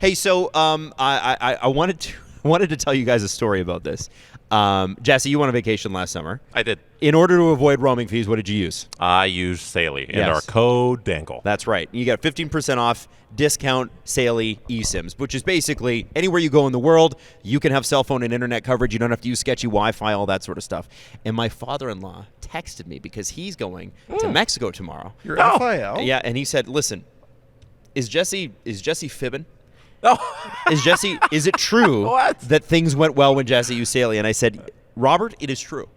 Hey, so I wanted to tell you guys a story about this. Jesse, you went on vacation last summer. I did. In order to avoid roaming fees, what did you use? I used Saley and Yes. our code Dangle. That's right. You got 15% off discount Saley eSIMs, which is basically anywhere you go in the world, you can have cell phone and internet coverage. You don't have to use sketchy Wi-Fi, all that sort of stuff. And my father-in-law texted me because he's going to Mexico tomorrow. Your FIL? Yeah, and he said, "Listen, is Jesse fibbing? Oh. Is it true What? that things went well when Jesse used Saley?" And I said, "Robert, it is true.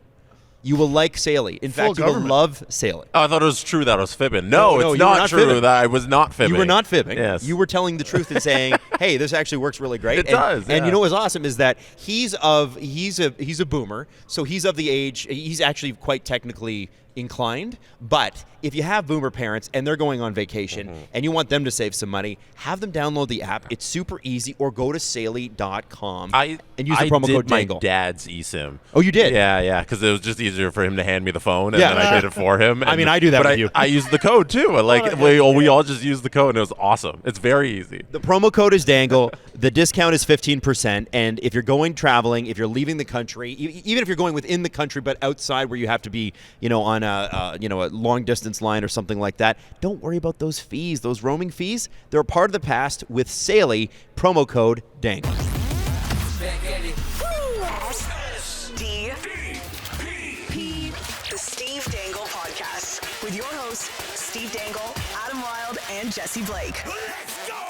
You will like Saley. In fact, you will love Saley." Oh, I thought it was true that I was fibbing. No, No, it's you were not not true fibbing. that I was not fibbing. You were not fibbing. Yes. You were telling the truth and saying, "Hey, this actually works really great." It does, And yeah. you know what's awesome is that he's a boomer, so he's of the age. He's actually quite technically inclined. But if you have boomer parents and they're going on vacation and you want them to save some money, have them download the app. It's super easy. Or go to Saley.com and use the promo code Dangle. My dad's eSIM. Oh, you did? Yeah, because it was just easier for him to hand me the phone, and Yeah. then I did it for him. I mean, I do that but with you. I used the code too. We all just used the code, and it was awesome. It's very easy. The promo code is Dangle. The discount is 15%. And if you're going traveling, if you're leaving the country, even if you're going within the country but outside where you have to be, on a long distance line or something like that, don't worry about those fees. Those roaming fees, they're a part of the past with Saley. Promo code Dangle. The Steve Dangle Podcast with your hosts, Steve Dangle, Adam Wilde, and Jesse Blake.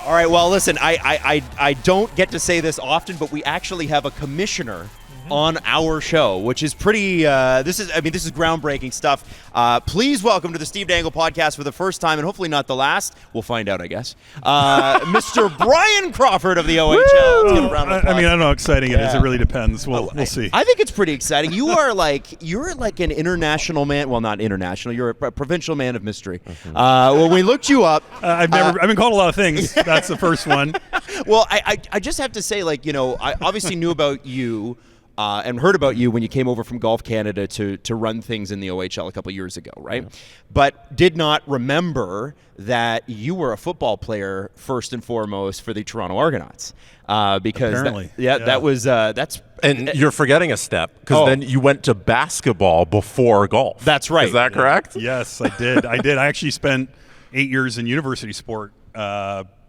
All right, well, listen, I don't get to say this often, but we actually have a commissioner on our show, which is pretty, this is groundbreaking stuff. Please welcome to the Steve Dangle Podcast for the first time, and hopefully not the last. We'll find out, I guess. Mr. Bryan Crawford of the OHL. Let's give a round of applause. I don't know how exciting it is. It really depends. We'll see. I think it's pretty exciting. You're like an international man. Well, not international. You're a provincial man of mystery. When we looked you up, I've been called a lot of things. That's the first one. Well, I just have to say, I obviously knew about you. And heard about you when you came over from Golf Canada to run things in the OHL a couple years ago, right? Yeah. But did not remember that you were a football player first and foremost for the Toronto Argonauts. Because that's And you're forgetting a step because then you went to basketball before golf. That's right. Is that correct? Yes, I did. I actually spent 8 years in university sport.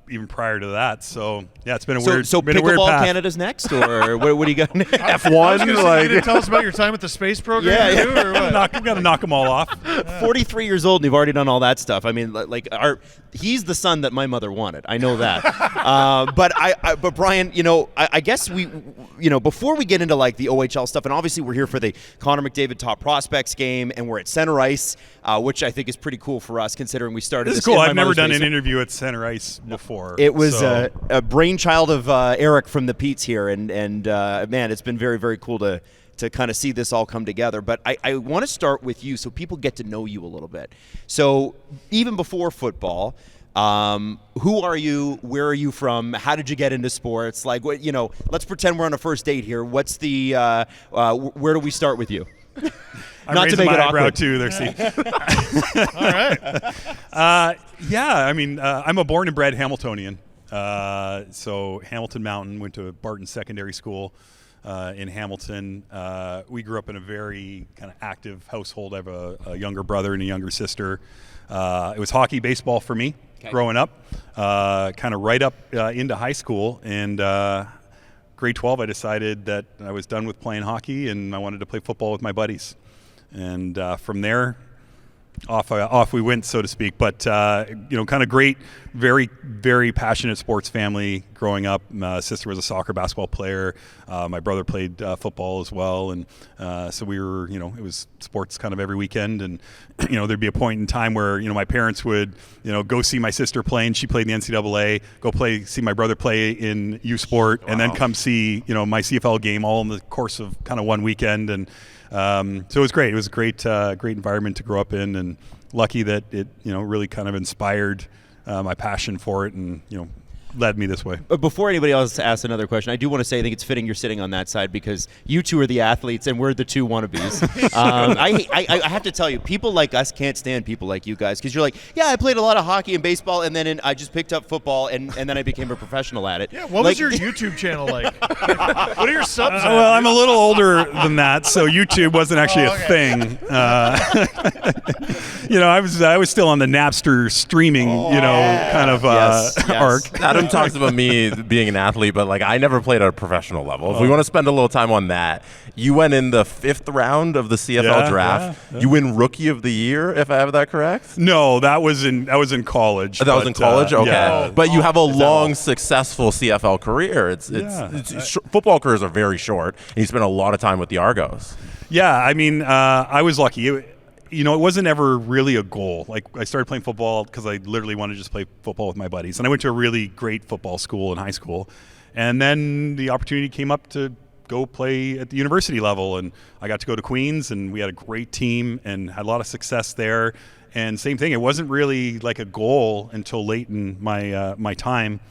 Even prior to that, so yeah, it's been a weird. So been a weird pickleball path. Canada's next, or what do you got? F1, You didn't tell us about your time at the space program, Yeah. too, or what? I've got to knock them all off. 43 years old, and you've already done all that stuff. I mean, he's the son that my mother wanted. I know that. But Bryan, I guess we, before we get into the OHL stuff, and obviously we're here for the Connor McDavid Top Prospects game, and we're at center ice, which I think is pretty cool for us considering we started. This is cool. I've never done an interview at center ice before. It was a brainchild of Eric from the Pete's here, and man, it's been very, very cool to kind of see this all come together. But I want to start with you so people get to know you a little bit. So even before football, who are you? Where are you from? How did you get into sports? Let's pretend we're on a first date here. What's the where do we start with you? I'm Not to make it awkward. too. There, Steve. All right. I'm a born and bred Hamiltonian. So Hamilton Mountain, went to Barton Secondary School in Hamilton. We grew up in a very kind of active household. I have a younger brother and a younger sister. It was hockey, baseball for me growing up, kind of right up into high school. And grade 12, I decided that I was done with playing hockey and I wanted to play football with my buddies. And from there, off we went, so to speak. But kind of great, very, very passionate sports family growing up. My sister was a soccer, basketball player. My brother played football as well, and so we were, it was sports kind of every weekend. And there'd be a point in time where my parents would go see my sister playing. She played in the NCAA. Go see my brother play in U Sport, and then come see my CFL game all in the course of kind of one weekend. And so it was great. It was a great environment to grow up in, and lucky that it really kind of inspired my passion for it, and led me this way. Before anybody else asks another question, I do want to say I think it's fitting you're sitting on that side because you two are the athletes and we're the two wannabes. I have to tell you, people like us can't stand people like you guys because you're like, yeah, I played a lot of hockey and baseball, and then I just picked up football, and then I became a professional at it. Yeah, what was your YouTube channel like? What are your subs? Well, I'm a little older than that, so YouTube wasn't actually a thing. I was still on the Napster streaming, kind of arc. Adam talks about me being an athlete, but like I never played at a professional level. If we want to spend a little time on that, you went in the 5th round of the CFL draft. Yeah. You win Rookie of the Year, if I have that correct. No, that was in college. That was in college. Okay, yeah. But you have a long, successful CFL career. Football careers are very short, and you spent a lot of time with the Argos. Yeah, I mean, I was lucky. It wasn't ever really a goal. Like, I started playing football because I literally wanted to just play football with my buddies. And I went to a really great football school in high school. And then the opportunity came up to go play at the university level. And I got to go to Queens, and we had a great team and had a lot of success there. And same thing, it wasn't really like a goal until late in my time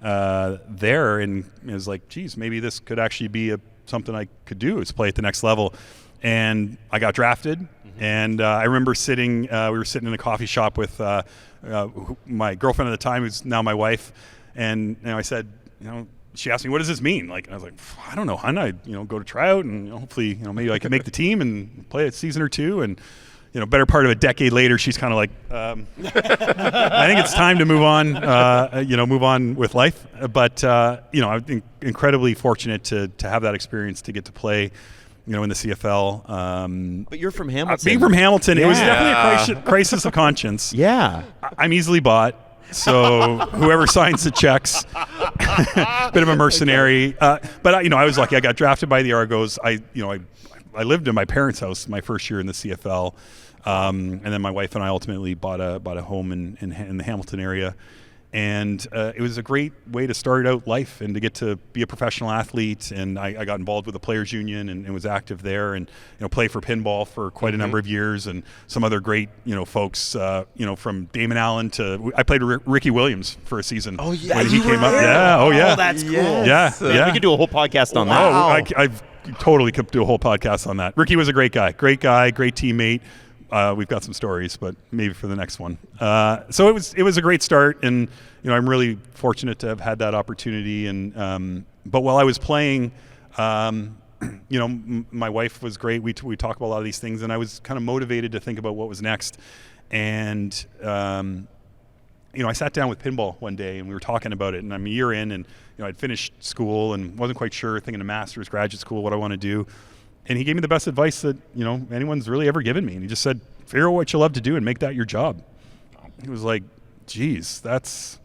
there. And it was like, geez, maybe this could actually be something I could do, is play at the next level. And I got drafted. And I remember we were sitting in a coffee shop with my girlfriend at the time, who's now my wife. And I said, she asked me, what does this mean? Like, and I was like, I don't know, hon. I go to tryout, and hopefully, maybe I can make the team and play a season or two. And better part of a decade later, she's kind of like, I think it's time to move on. Move on with life. But I've been incredibly fortunate to have that experience, to get to play in the CFL. But you're from Hamilton. Being from Hamilton, it was definitely a crisis of conscience. Yeah. I'm easily bought, so whoever signs the checks, bit of a mercenary. But I was lucky. I got drafted by the Argos. I lived in my parents' house my first year in the CFL, and then my wife and I ultimately bought a home in the Hamilton area. And it was a great way to start out life and to get to be a professional athlete. And I got involved with the Players Union and was active there, and play for pinball for quite a number of years, and some other great folks from Damon Allen to I played Ricky Williams for a season. Oh yeah, when he came up. There. Yeah, oh yeah, that's cool. Yeah. We could do a whole podcast on that. Oh, I totally could do a whole podcast on that. Ricky was a great guy, great teammate. We've got some stories, but maybe for the next one. So it was a great start, and I'm really fortunate to have had that opportunity. And but while I was playing, my wife was great. We talk about a lot of these things, and I was kind of motivated to think about what was next. And I sat down with pinball one day, and we were talking about it. And I'm a year in, and I'd finished school and wasn't quite sure, thinking of master's, graduate school, what I want to do. And he gave me the best advice that, anyone's really ever given me. And he just said, figure out what you love to do and make that your job. He was like, geez, that's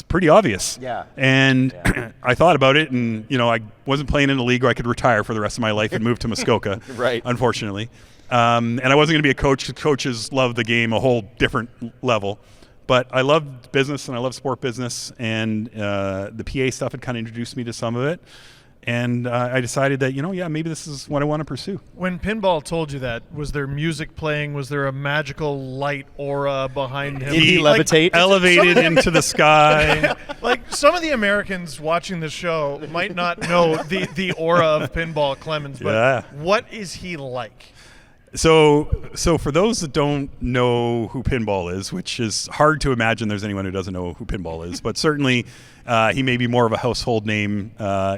pretty obvious. Yeah. And I thought about it, and, I wasn't playing in a league where I could retire for the rest of my life and move to Muskoka, right. Unfortunately. And I wasn't going to be a coach. Coaches love the game a whole different level. But I loved business, and I love sport business, and the PA stuff had kind of introduced me to some of it. And I decided that, maybe this is what I want to pursue. When pinball told you that, was there music playing? Was there a magical light aura behind him? Did he levitate? Elevated into the sky. Like, some of the Americans watching the show might not know the aura of Pinball Clemens, but what is he like? So for those that don't know who pinball is, which is hard to imagine there's anyone who doesn't know who pinball is, but certainly he may be more of a household name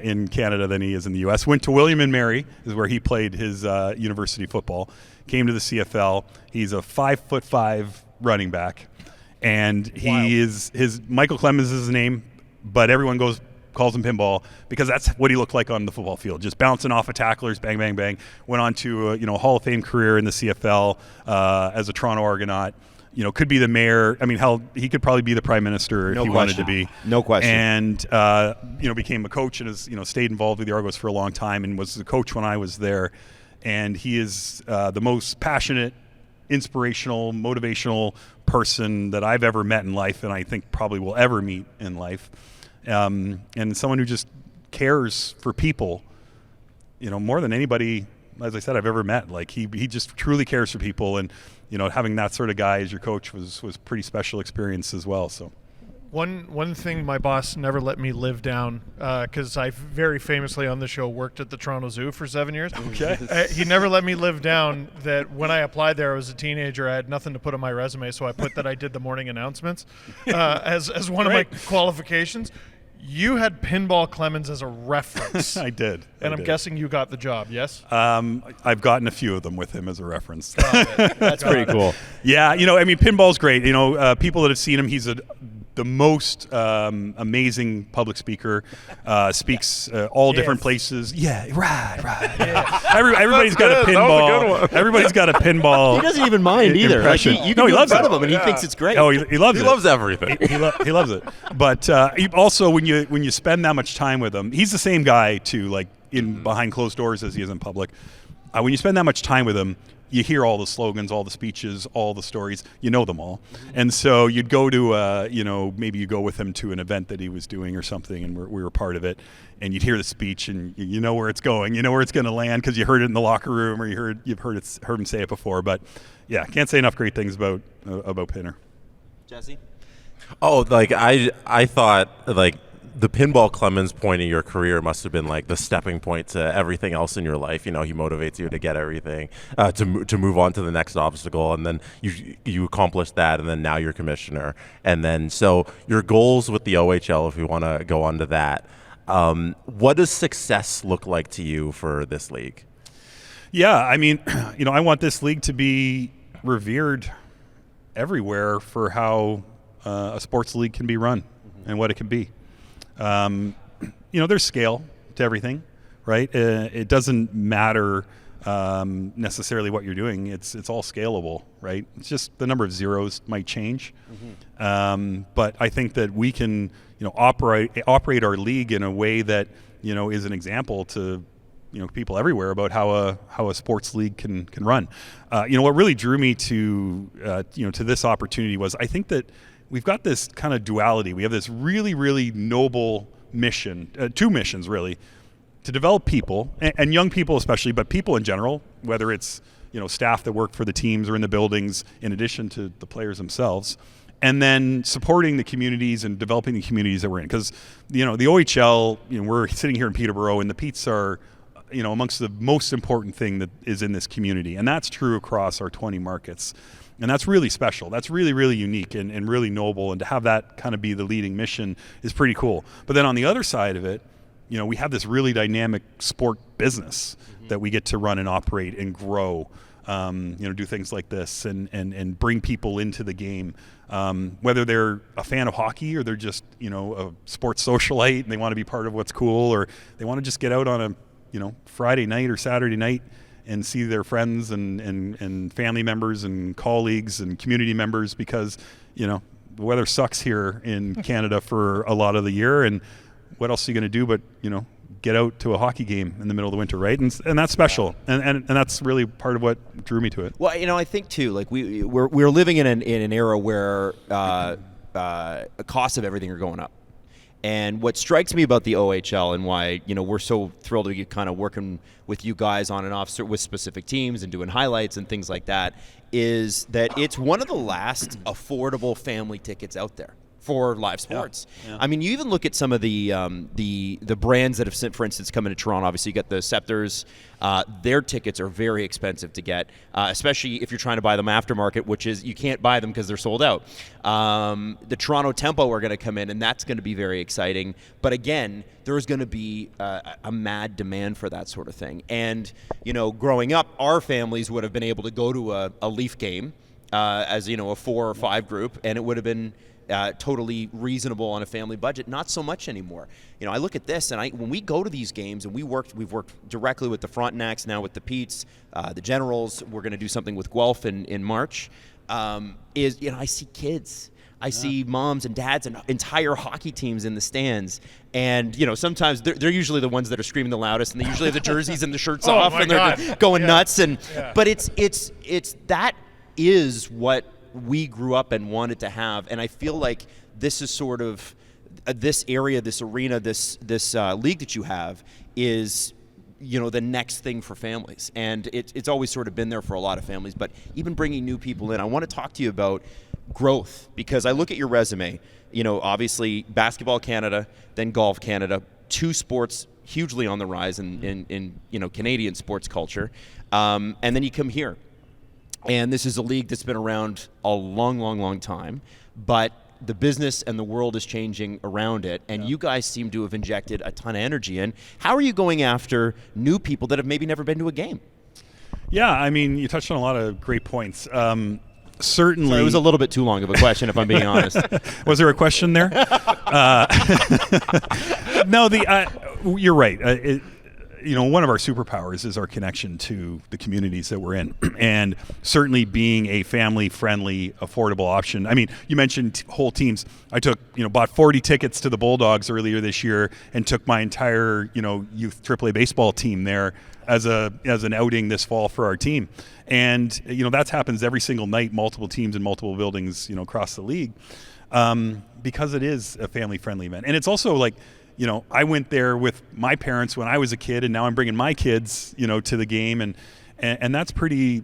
in Canada than he is in the U.S. Went to William and Mary, is where he played his university football. Came to the CFL. He's a 5'5" running back, and Michael Clemens is his name, but everyone calls him pinball because that's what he looked like on the football field, just bouncing off of tacklers, bang, bang, bang. Went on to a Hall of Fame career in the CFL as a Toronto Argonaut. Could be the mayor. I mean, hell, he could probably be the prime minister if he wanted to be. No question. And became a coach and has stayed involved with the Argos for a long time and was the coach when I was there. And he is the most passionate, inspirational, motivational person that I've ever met in life, and I think probably will ever meet in life. And someone who just cares for people, more than anybody, as I said, I've ever met. Like he just truly cares for people, and having that sort of guy as your coach was pretty special experience as well. So One thing my boss never let me live down, because I very famously on the show worked at the Toronto Zoo for 7 years. Okay. He never let me live down that when I applied there, I was a teenager. I had nothing to put on my resume, so I put that I did the morning announcements as one of my qualifications. You had Pinball Clemens as a reference. I did. And I'm guessing you got the job, yes? I've gotten a few of them with him as a reference. That's pretty cool. Yeah, pinball's great. People that have seen him, he's the most amazing public speaker. Speaks all different places. Yeah, right. Yeah. Everybody's got a pinball. Everybody's got a pinball. He doesn't even mind either. Impression. Like he loves it, and he thinks it's great. Oh, he loves it. He loves everything. He loves it. But also, when you spend that much time with him, he's the same guy too. Like behind closed doors as he is in public. When you spend that much time with him, you hear all the slogans, all the speeches, all the stories. You know them all. And so you'd go to, maybe you go with him to an event that he was doing or something, and we were part of it. And you'd hear the speech, and you know where it's going. You know where it's going to land because you heard it in the locker room, or you've heard him say it before. But yeah, can't say enough great things about Pinner. Jesse? Oh, like I thought like the Pinball Clemens point in your career must have been like the stepping point to everything else in your life. He motivates you to get everything, to move on to the next obstacle, and then you accomplish that, and then now you're commissioner. And then so your goals with the OHL, if we want to go on to that, what does success look like to you for this league? Yeah, I mean, I want this league to be revered everywhere for how a sports league can be run and what it can be. There's scale to everything, right? It doesn't matter necessarily what you're doing. It's all scalable, right? It's just the number of zeros might change. But I think that we can, operate our league in a way that, is an example to, people everywhere about how a sports league can run. What really drew me to this opportunity was I think that we've got this kind of duality. We have this really, really noble mission, two missions really, to develop people, and young people especially, but people in general, whether it's staff that work for the teams or in the buildings, in addition to the players themselves, and then supporting the communities and developing the communities that we're in. Because the OHL, we're sitting here in Peterborough, and the Petes are amongst the most important thing that is in this community, and that's true across our 20 markets. And that's really special. That's really, really unique and really noble. And to have that kind of be the leading mission is pretty cool. But then on the other side of it, we have this really dynamic sport business that we get to run and operate and grow, do things like this and bring people into the game, whether they're a fan of hockey or they're just, a sports socialite and they want to be part of what's cool, or they want to just get out on a, Friday night or Saturday night and see their friends and family members and colleagues and community members, because the weather sucks here in Canada for a lot of the year, and what else are you going to do but get out to a hockey game in the middle of the winter, right? And that's special, and that's really part of what drew me to it. Well, I think too, like we're living in an era where costs of everything are going up. And what strikes me about the OHL and why we're so thrilled to be kind of working with you guys on and off with specific teams and doing highlights and things like that is that it's one of the last affordable family tickets out there for live sports. Yeah. I mean, you even look at some of the brands that have, for instance, come into Toronto. Obviously, you got the Scepters. Their tickets are very expensive to get, especially if you're trying to buy them aftermarket, which is you can't buy them because they're sold out. The Toronto Tempo are going to come in, and that's going to be very exciting. But again, there's going to be a mad demand for that sort of thing. And, growing up, our families would have been able to go to a Leaf game as, a 4 or 5 group, and it would have been totally reasonable on a family budget. Not so much anymore. I look at this, and when we go to these games, and we've worked directly with the Frontenacs, now with the Petes, the Generals. We're going to do something with Guelph in March. I see kids. I see moms and dads and entire hockey teams in the stands. And, sometimes they're usually the ones that are screaming the loudest, and they usually have the jerseys and the shirts off, and they're going nuts. But it's that is what we grew up and wanted to have. And I feel like this is sort of this area, this arena, this league that you have is the next thing for families. And it's always sort of been there for a lot of families, but even bringing new people in. I want to talk to you about growth? Because I look at your resume, obviously Basketball Canada, then Golf Canada, 2 sports hugely on the rise in Canadian sports culture, and then you come here. And this is a league that's been around a long, long, long time, but the business and the world is changing around it, and you guys seem to have injected a ton of energy in. How are you going after new people that have maybe never been to a game? Yeah, I mean, you touched on a lot of great points. Certainly. So it was a little bit too long of a question, if I'm being honest. Was there a question there? No, you're right. One of our superpowers is our connection to the communities that we're in, and certainly being a family-friendly, affordable option. I mean, you mentioned whole teams. I bought 40 tickets to the Bulldogs earlier this year, and took my entire, youth AAA baseball team there as an outing this fall for our team. And that happens every single night, multiple teams in multiple buildings, across the league, because it is a family-friendly event, and it's also like. I went there with my parents when I was a kid, and now I'm bringing my kids, to the game, and that's pretty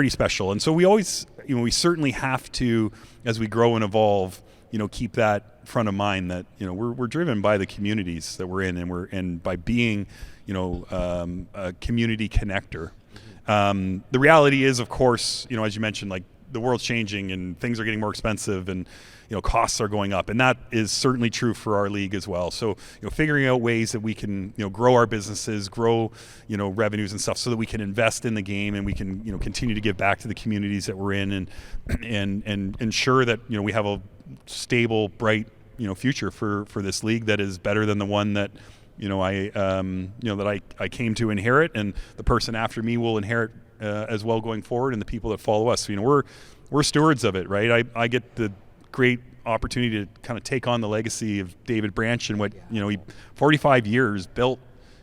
special. And so we always, we certainly have to, as we grow and evolve, keep that front of mind that we're driven by the communities that we're in, and by being, a community connector. The reality is, of course, as you mentioned, like the world's changing and things are getting more expensive, and costs are going up, and that is certainly true for our league as well. So, figuring out ways that we can, grow our businesses, grow, revenues and stuff, so that we can invest in the game, and we can, continue to give back to the communities that we're in, and ensure that, we have a stable, bright, future for this league that is better than the one that, I came to inherit, and the person after me will inherit as well going forward, and the people that follow us. So, we're stewards of it, right? I get the great opportunity to kind of take on the legacy of David Branch and what he 45 years built.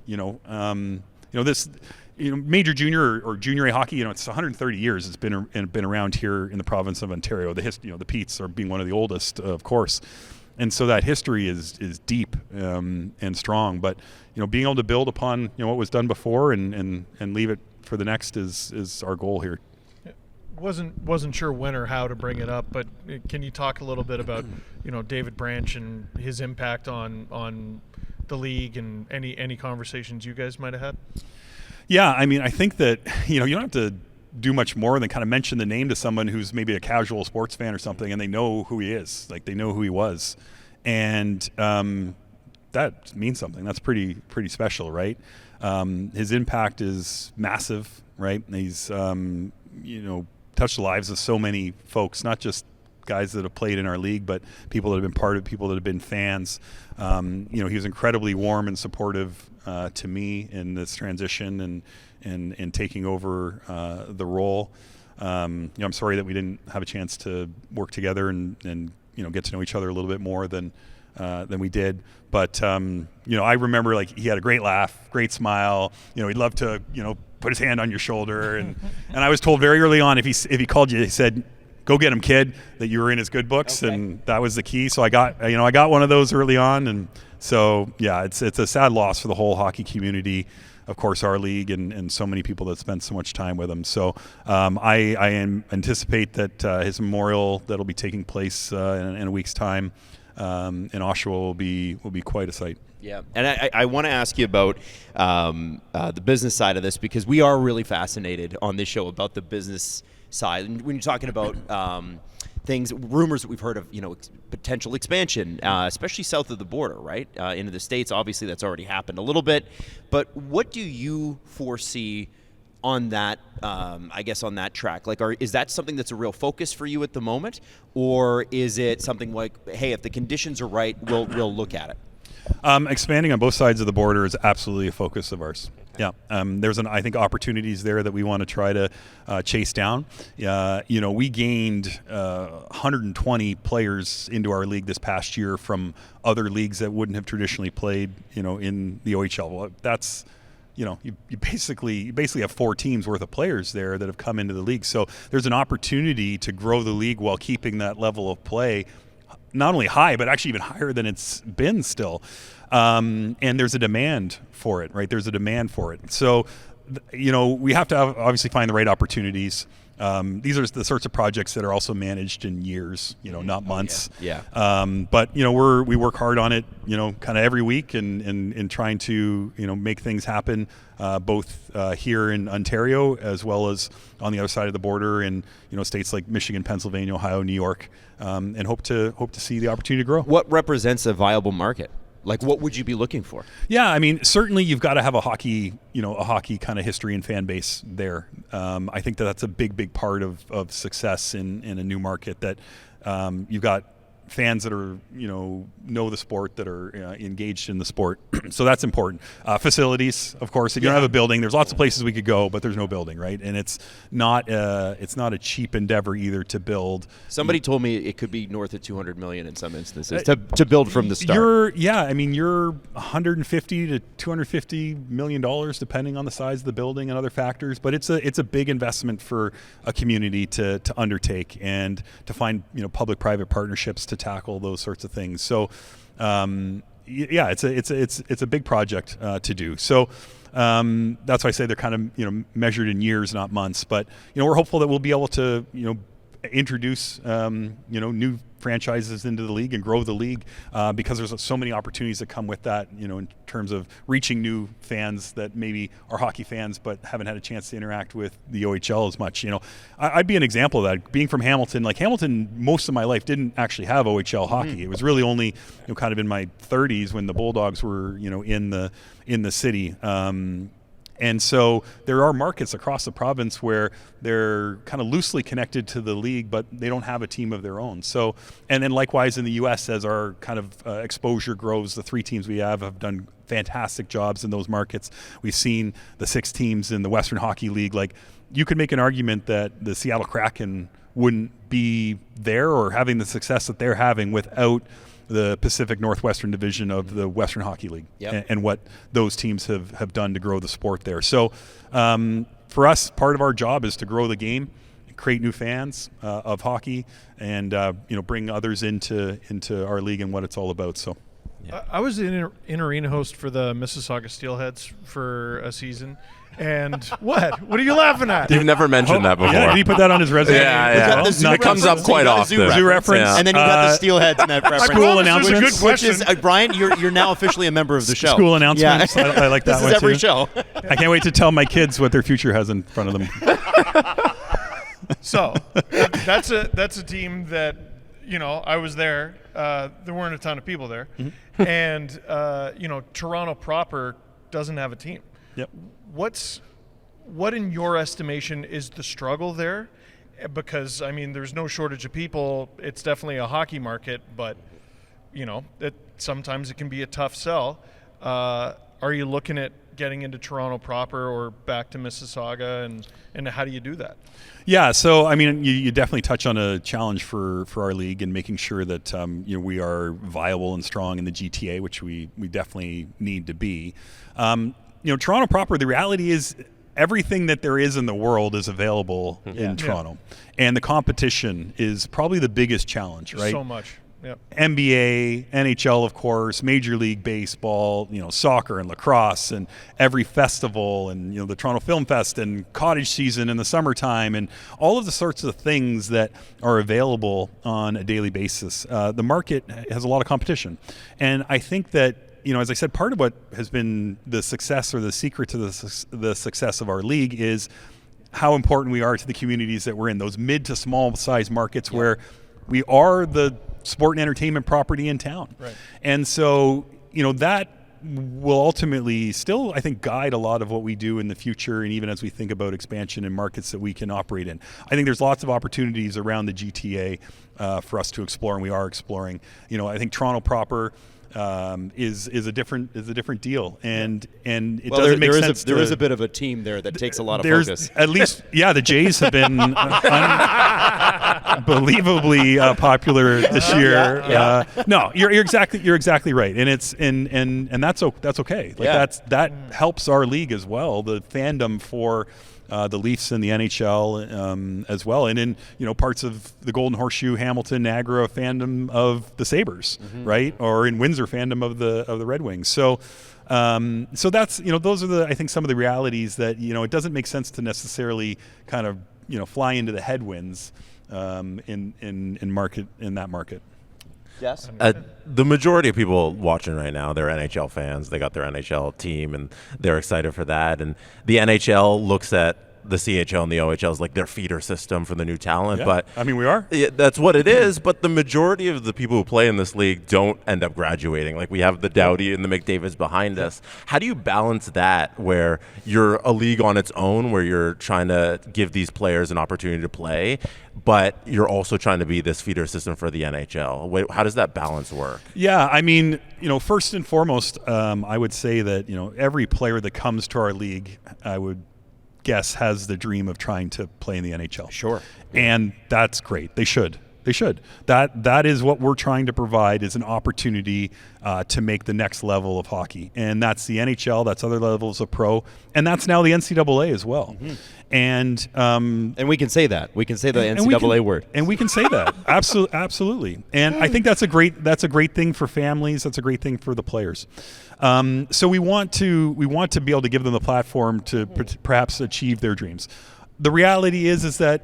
This major junior or junior A hockey. It's 130 years. It's been around here in the province of Ontario. The Petes are being one of the oldest, of course, and so that history is deep and strong. But being able to build upon what was done before and leave it for the next is our goal here. Wasn't sure when or how to bring it up, but can you talk a little bit about David Branch and his impact on the league, and any conversations you guys might have had? Yeah, I mean, I think that you don't have to do much more than kind of mention the name to someone who's maybe a casual sports fan or something, and they know who he is, like they know who he was, and that means something. That's pretty special, right? His impact is massive, right? He's touched the lives of so many folks, not just guys that have played in our league, but people that have been part of it, people that have been fans. He was incredibly warm and supportive to me in this transition and taking over the role. I'm sorry that we didn't have a chance to work together and get to know each other a little bit more than we did. But I remember, like, he had a great laugh, great smile. He'd love to put his hand on your shoulder, and I was told very early on, if he called you, he said, "Go get him, kid," that you were in his good books. Okay. And that was the key. So I got one of those early on, and so yeah, it's a sad loss for the whole hockey community, of course, our league, and so many people that spent so much time with him. So I anticipate that his memorial that'll be taking place in a week's time in Oshawa will be quite a sight. Yeah, and I want to ask you about the business side of this, because we are really fascinated on this show about the business side. And when you're talking about rumors that we've heard of, potential expansion, especially south of the border, right, into the States. Obviously, that's already happened a little bit. But what do you foresee on that, on that track? Like, is that something that's a real focus for you at the moment? Or is it something like, hey, if the conditions are right, we'll look at it? Expanding on both sides of the border is absolutely a focus of ours. Yeah, there's I think opportunities there that we want to try to chase down. We gained 120 players into our league this past year from other leagues that wouldn't have traditionally played, in the OHL. Well, that's, you basically have 4 teams worth of players there that have come into the league. So there's an opportunity to grow the league while keeping that level of play not only high, but actually even higher than it's been still. And there's a demand for it, right? There's a demand for it. So, we have to obviously find the right opportunities. these are the sorts of projects that are also managed in years, not months. Yeah. But we work hard on it, kind of every week, and trying to make things happen, both here in Ontario as well as on the other side of the border in states like Michigan, Pennsylvania, Ohio, New York, and hope to see the opportunity to grow. What represents a viable market? Like, what would you be looking for? Yeah, I mean, certainly you've got to have a hockey kind of history and fan base there. I think that's a big part of success in a new market, that you've got fans that are, know the sport, that are engaged in the sport. So that's important. Facilities, of course. If you don't have a building, there's lots of places we could go, but there's no building, right? And it's not a cheap endeavor either to build. Somebody told me it could be north of $200 million in some instances to build from the start. You're $150 to $250 million, depending on the size of the building and other factors. But it's a big investment for a community to undertake, and to find public-private partnerships to tackle those sorts of things. So it's a big project to do. So that's why I say they're kind of measured in years, not months. But we're hopeful that we'll be able to introduce new franchises into the league and grow the league, because there's so many opportunities that come with that, in terms of reaching new fans that maybe are hockey fans but haven't had a chance to interact with the OHL as much. I'd be an example of that. Being from Hamilton, Hamilton, most of my life didn't actually have OHL hockey. It was really only kind of in my 30s when the Bulldogs were in the city. And so there are markets across the province where they're kind of loosely connected to the league, but they don't have a team of their own. So, and then likewise in the U.S., as our kind of exposure grows, the 3 teams we have done fantastic jobs in those markets. We've seen the 6 teams in the Western Hockey League. You could make an argument that the Seattle Kraken wouldn't be there or having the success that they're having without the Pacific Northwestern Division of the Western Hockey League, and what those teams have done to grow the sport there. So for us, part of our job is to grow the game, create new fans of hockey, and bring others into our league and what it's all about. So I was an in-arena host for the Mississauga Steelheads for a season. And what are you laughing at? You've never mentioned that before. Yeah, did he put that on his resume? Yeah. It comes up quite often. Zoo reference. And then you got the Steelheads in that reference. School announcements. Good question. Which is, Brian, you're now officially a member of the show. School announcements. Yeah. I like that this one is every too. show. I can't wait to tell my kids what their future has in front of them. So that's a team that I was there. There weren't a ton of people there, and Toronto proper doesn't have a team. Yep. What in your estimation is the struggle there? Because there's no shortage of people. It's definitely a hockey market, but sometimes it can be a tough sell. Are you looking at getting into Toronto proper or back to Mississauga, and how do you do that? Yeah, so you definitely touch on a challenge for our league, and making sure that we are viable and strong in the GTA, which we definitely need to be. Toronto proper, the reality is everything that there is in the world is available in Toronto, and the competition is probably the biggest challenge, right? So much. Yep. NBA, NHL, of course, Major League Baseball, soccer and lacrosse, and every festival, and the Toronto Film Fest, and cottage season in the summertime, and all of the sorts of things that are available on a daily basis. The market has a lot of competition, and I think that as I said, part of what has been the success, or the secret to the success of our league, is how important we are to the communities that we're in. Those mid to small size markets where we are the sport and entertainment property in town. Right. And so, that will ultimately still, I think, guide a lot of what we do in the future, and even as we think about expansion in markets that we can operate in. I think there's lots of opportunities around the GTA for us to explore, and we are exploring. I think Toronto proper is a different deal, and it doesn't make sense. There is a bit of a team there that takes a lot of focus. At least, the Jays have been unbelievably popular this year. No, you're exactly right, and it's and that's okay. That helps our league as well. The fandom for the Leafs and the NHL as well, and in parts of the Golden Horseshoe, Hamilton, Niagara fandom of the Sabres, right, or in Windsor fandom of the Red Wings. So that's those are I think some of the realities that it doesn't make sense to necessarily kind of fly into the headwinds in that market. Yes. The majority of people watching right now, they're NHL fans. They got their NHL team, and they're excited for that. And the NHL looks at the CHL and the OHL as like their feeder system for the new talent. Yeah. But I mean, we are. That's what it is. But the majority of the people who play in this league don't end up graduating. Like we have the Doughty and the McDavids behind us. How do you balance that where you're a league on its own, where you're trying to give these players an opportunity to play, but you're also trying to be this feeder system for the NHL? How does that balance work? Yeah, I mean, first and foremost, I would say that, every player that comes to our league, I would guess, has the dream of trying to play in the NHL. Sure. And that's great. They should. That is what we're trying to provide, is an opportunity to make the next level of hockey. And that's the NHL, that's other levels of pro, and that's now the NCAA as well. Mm-hmm. And we can say that. We can say the NCAA word. And we can say that. Absolutely. And I think that's a great thing for families. That's a great thing for the players. So we want to be able to give them the platform to perhaps achieve their dreams. The reality is that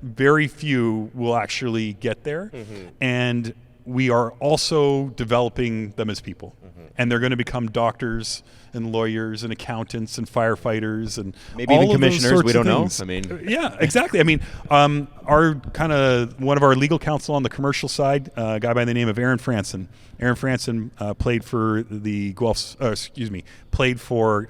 very few will actually get there, and we are also developing them as people. And they're going to become doctors and lawyers and accountants and firefighters and maybe all even of those commissioners. sorts We of don't things. know. I mean, yeah, exactly. I mean, our one of our legal counsel on the commercial side, a guy by the name of Aaron Franson. Aaron Franson played for the played for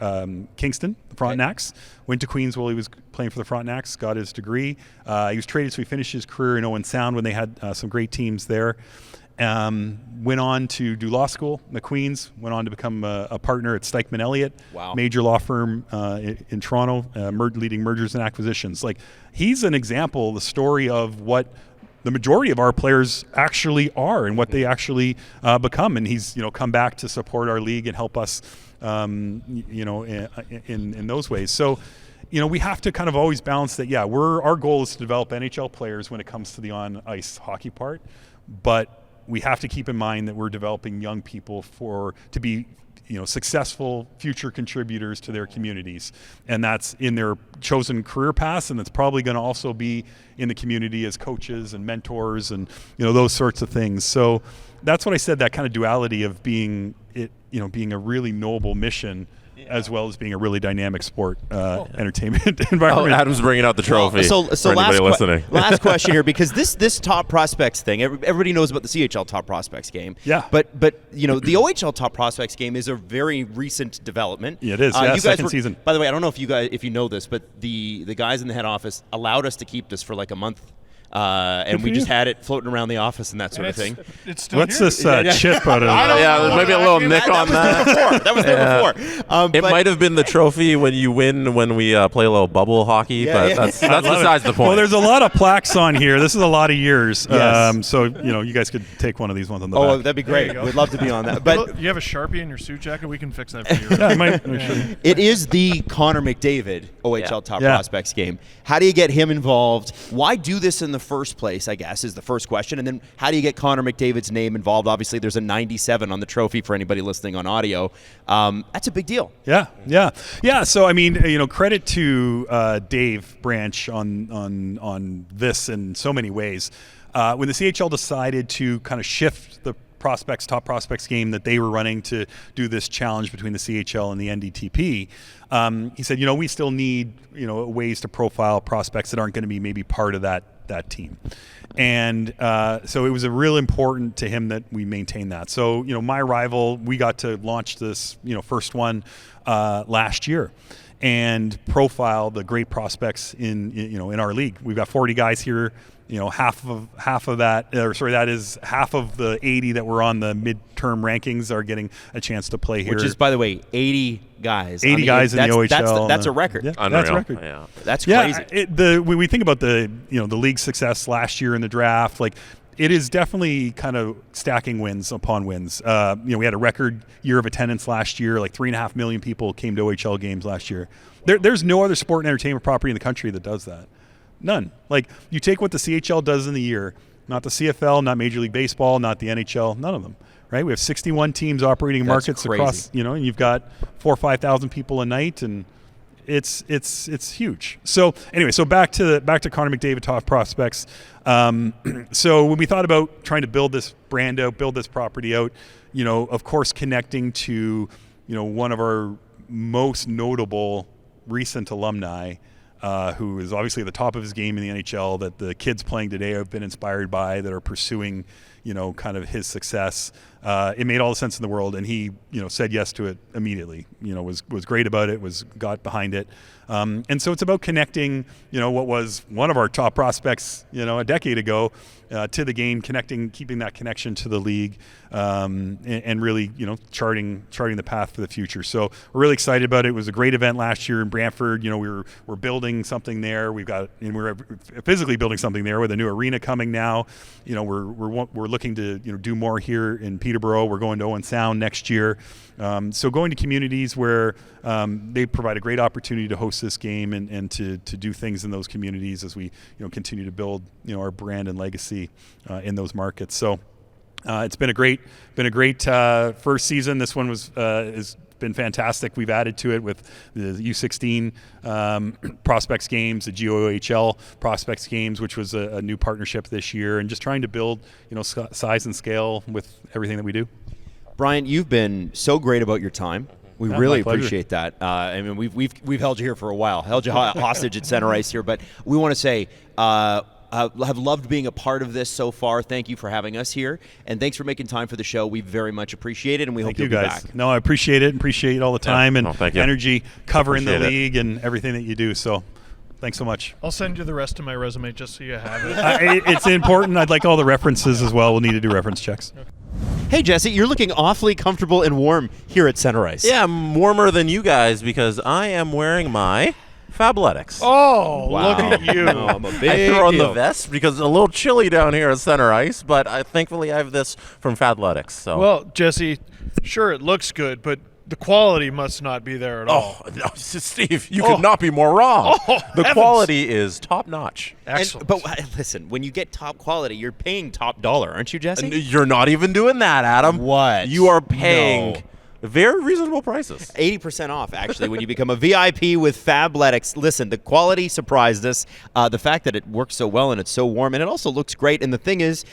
Kingston, the Frontenacs. Went to Queens while he was playing for the Frontenacs. Got his degree. He was traded, so he finished his career in Owen Sound when they had some great teams there. Went on to do law school in the Queens, went on to become a partner at Stikeman Elliott, major law firm in Toronto, leading mergers and acquisitions. Like, he's an example, the story of what the majority of our players actually are and what they actually become. And he's, come back to support our league and help us, in those ways. So, we have to kind of always balance that. Yeah, our goal is to develop NHL players when it comes to the on-ice hockey part, but we have to keep in mind that we're developing young people to be, successful future contributors to their communities, and that's in their chosen career paths, and that's probably going to also be in the community as coaches and mentors and those sorts of things. So that's what I said. That kind of duality of being a really noble mission, as well as being a really dynamic sport entertainment environment. Adam's bringing out the trophy. So for anybody listening. Last question here, because this top prospects thing, everybody knows about the CHL top prospects game. Yeah. But the OHL top prospects game is a very recent development. Yeah, it is. Second season. By the way, I don't know if you know this, but the guys in the head office allowed us to keep this for like a month. And we just had it floating around the office and that sort of thing. It's still What's here. this chip out of? There's maybe a little nick on that. That was there before. It might have been the trophy when you win when we play a little bubble hockey, but that's besides the point. Well, there's a lot of plaques on here. This is a lot of years. Yes. So you guys could take one of these ones on the Oh, back. that'd be great. We'd love to be on that. But You have a Sharpie in your suit jacket? We can fix that for you. Yeah, I might. Yeah. it is the Connor McDavid OHL top prospects game. How do you get him involved? Why do this in the first place, I guess, is the first question. And then how do you get Connor McDavid's name involved? Obviously, there's a 97 on the trophy for anybody listening on audio. That's a big deal. Yeah. So, I mean, credit to Dave Branch on this in so many ways. When the CHL decided to kind of shift the top prospects game that they were running to do this challenge between the CHL and the NDTP, he said, we still need, ways to profile prospects that aren't going to be maybe part of that team. And so it was real important to him that we maintain that. So, my rival, we got to launch this, first one last year and profile the great prospects in our league. We've got 40 guys here. Half of that, that is half of the 80 that were on the midterm rankings are getting a chance to play here. Which is, by the way, 80 guys. 80 guys in the OHL. That's a record. Yeah, Unreal. that's a record. Yeah. That's crazy. When we think about the league success last year in the draft, like, it is definitely kind of stacking wins upon wins. We had a record year of attendance last year. Like 3.5 million people came to OHL games last year. There's no other sport and entertainment property in the country that does that. None. Like, you take what the CHL does in the year, not the CFL, not Major League Baseball, not the NHL, none of them. Right? We have 61 teams operating in markets across, and you've got 4,000 or 5,000 people a night, and it's huge. So anyway, so back to Connor McDavid top prospects. So when we thought about trying to build this brand out, build this property out, of course, connecting to, one of our most notable recent alumni, who is obviously at the top of his game in the NHL, that the kids playing today have been inspired by, that are pursuing, kind of his success. It made all the sense in the world, and he, said yes to it immediately. Was great about it, got behind it, and so it's about connecting, what was one of our top prospects, a decade ago, to the game, keeping that connection to the league, and really, charting the path for the future. So we're really excited about it. It was a great event last year in Brantford. We're building something there. We're physically building something there with a new arena coming now. We're looking to do more here in Peterborough. We're going to Owen Sound next year. So going to communities where they provide a great opportunity to host this game and to do things in those communities as we continue to build our brand and legacy in those markets. So it's been a great first season. This one has been fantastic. We've added to it with the U16 prospects games, the GOHL prospects games, which was a new partnership this year, and just trying to build size and scale with everything that we do. Brian, you've been so great about your time. We really appreciate that. I mean, we've held you here for a while, held you hostage at center ice here, but we want to say have loved being a part of this so far. Thank you for having us here, and thanks for making time for the show. We very much appreciate it, and we hope you'll be back. No, I appreciate it. Appreciate all the time and energy covering appreciate the league and everything that you do. So thanks so much. I'll send you the rest of my resume just so you have it. It's important. I'd like all the references as well. We'll need to do reference checks. Hey, Jesse, you're looking awfully comfortable and warm here at Center Ice. Yeah, I'm warmer than you guys because I am wearing my Fabletics. Oh, Wow. look at you. No, I'm a big I threw on deal. the vest because it's a little chilly down here at Center Ice, but thankfully I have this from Fabletics. So. Well, Jesse, sure, it looks good, but the quality must not be there at all. Oh, no, Steve, you could not be more wrong. Oh, the heavens. quality is top notch. Excellent. But listen, when you get top quality, you're paying top dollar, aren't you, Jesse? And you're not even doing that, Adam. What? You are paying No. very reasonable prices. 80% off, actually, when you become a VIP with Fabletics. Listen, the quality surprised us. The fact that it works so well and it's so warm, and it also looks great. And the thing is,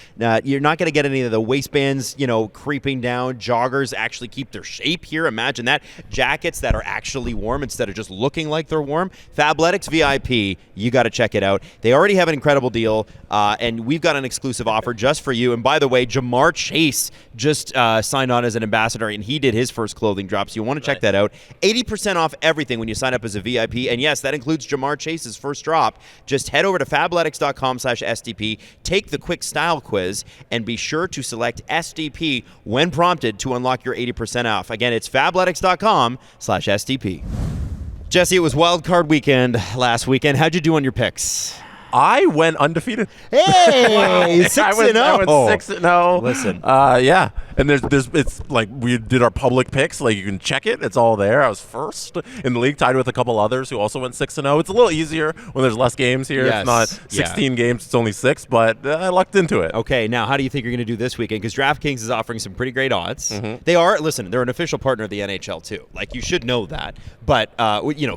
you're not going to get any of the waistbands, creeping down. Joggers actually keep their shape here. Imagine that. Jackets that are actually warm instead of just looking like they're warm. Fabletics VIP, you got to check it out. They already have an incredible deal, and we've got an exclusive offer just for you. And by the way, Jamar Chase just signed on as an ambassador, and he did his first clothing drop, so you want to check that out. 80% off everything when you sign up as a VIP, and yes, that includes Jamar Chase's first drop. Just head over to fabletics.com/SDP, take the quick style quiz, and be sure to select SDP when prompted to unlock your 80% off. Again, it's fabletics.com/SDP. Jesse, it was wild card weekend last weekend. How'd you do on your picks? I went undefeated. Hey, 6-0. I went 6-0. Listen. Yeah. And it's like we did our public picks. Like you can check it. It's all there. I was first in the league, tied with a couple others who also went 6-0. It's a little easier when there's less games here. Yes. It's not 16 games. It's only 6, but I lucked into it. Okay, now how do you think you're going to do this weekend? Because DraftKings is offering some pretty great odds. Mm-hmm. They're an official partner of the NHL too. Like, you should know that. But,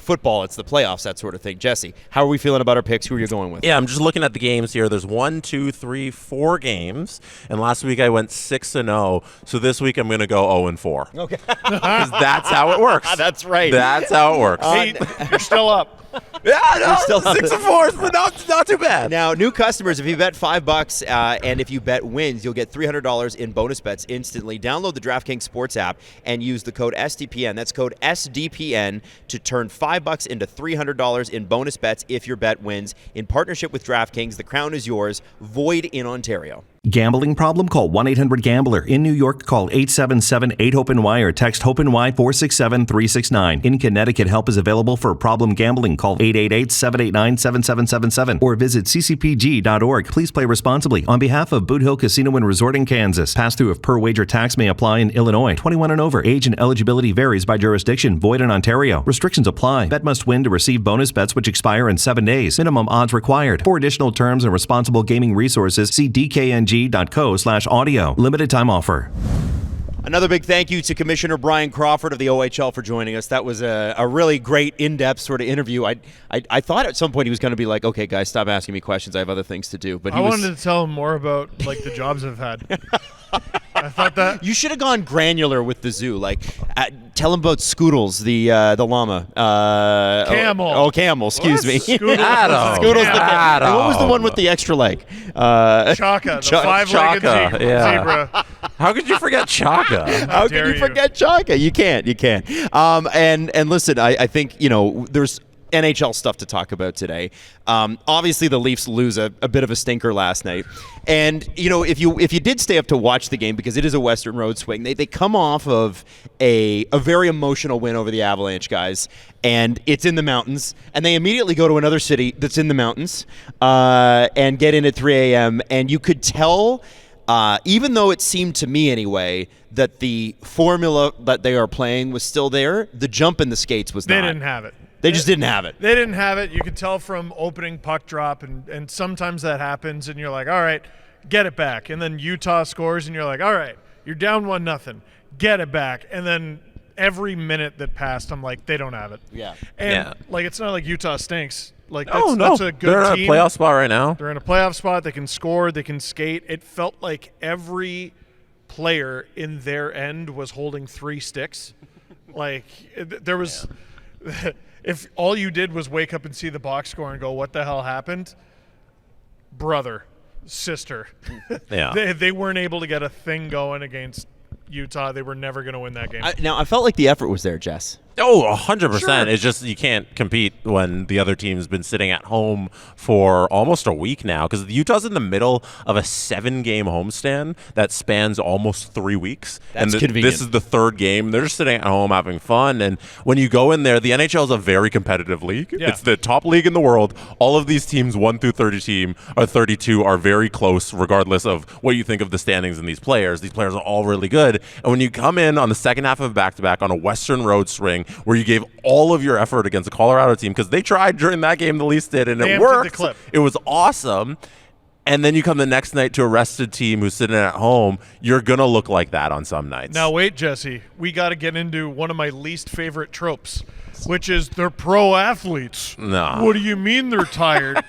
football, it's the playoffs, that sort of thing. Jesse, how are we feeling about our picks? Who are you going with? Yeah, I'm just looking at the games here. There's 1, 2, 3, 4 games. And last week I went 6-0. So this week I'm going to go 0-4. Okay. Because that's how it works. That's right. That's how it works. Hey, you're still up. Yeah, no, still 6-4 is not too bad. Now, new customers, if you bet $5 and if you bet wins, you'll get $300 in bonus bets instantly. Download the DraftKings Sports app and use the code SDPN. That's code SDPN to turn $5 into $300 in bonus bets if your bet wins. In partnership with DraftKings, the crown is yours. Void in Ontario. Gambling problem? Call 1-800-GAMBLER. In New York, call 877-8-HOPE-NY or text HOPE-NY 467-369. In Connecticut, help is available for problem gambling. Call 888-789-7777 or visit ccpg.org. Please play responsibly. On behalf of Boot Hill Casino and Resort in Kansas, pass-through of per-wager tax may apply in Illinois. 21 and over. Age and eligibility varies by jurisdiction. Void in Ontario. Restrictions apply. Bet must win to receive bonus bets which expire in 7 days. Minimum odds required. For additional terms and responsible gaming resources, see DKNG.co/audio. Limited time offer. Another big thank you to Commissioner Bryan Crawford of the OHL for joining us. That was a really great, in-depth sort of interview. I thought at some point he was going to be like, okay, guys, stop asking me questions. I have other things to do. But I wanted to tell him more about like the jobs I've had. I thought that you should have gone granular with the zoo. Like, tell him about Scoodles, the llama. Camel. Camel. Excuse me. Scoodles. Adam. Scoodles the Adam. and what was the one with the extra leg? Chaka, the five-legged Chaka, zebra. How could you forget Chaka? How dare can you you. forget Chaka? You can't. And listen, I think there's NHL stuff to talk about today. Obviously, the Leafs lose a bit of a stinker last night, and if you did stay up to watch the game, because it is a Western Road swing, they come off of a very emotional win over the Avalanche guys, and it's in the mountains, and they immediately go to another city that's in the mountains and get in at 3 a.m. and you could tell. Even though it seemed to me anyway that the formula that they are playing was still there, the jump in the skates was not. They didn't have it. They just didn't have it. They didn't have it. You could tell from opening puck drop, and sometimes that happens, and you're like, all right, get it back. And then Utah scores, and you're like, all right, you're down 1-0. Get it back. And then every minute that passed, I'm like, they don't have it. Yeah. And like, it's not like Utah stinks. Like, No, that's a good they're in team. a playoff spot right now. They're in a playoff spot. They can score. They can skate. It felt like every player in their end was holding 3 sticks. Like, there was if all you did was wake up and see the box score and go, what the hell happened? Brother, sister. Yeah. They weren't able to get a thing going against Utah. They were never going to win that game. I felt like the effort was there, Jess. Oh, 100%. Sure. It's just you can't compete when the other team's been sitting at home for almost a week now, because Utah's in the middle of a 7-game homestand that spans almost 3 weeks. That's and convenient. This is the 3rd game. They're just sitting at home having fun. And when you go in there, the NHL is a very competitive league. Yeah. It's the top league in the world. All of these teams, 1 through 32, are very close, regardless of what you think of the standings in these players. These players are all really good. And when you come in on the second half of a back-to-back on a Western Road swing, where you gave all of your effort against a Colorado team, because they tried during that game, the Leafs did, and They it emptied the worked. clip. It was awesome. And then you come the next night to a rested team who's sitting at home. You're going to look like that on some nights. Now, wait, Jesse. We got to get into one of my least favorite tropes, which is they're pro athletes. No. What do you mean they're tired?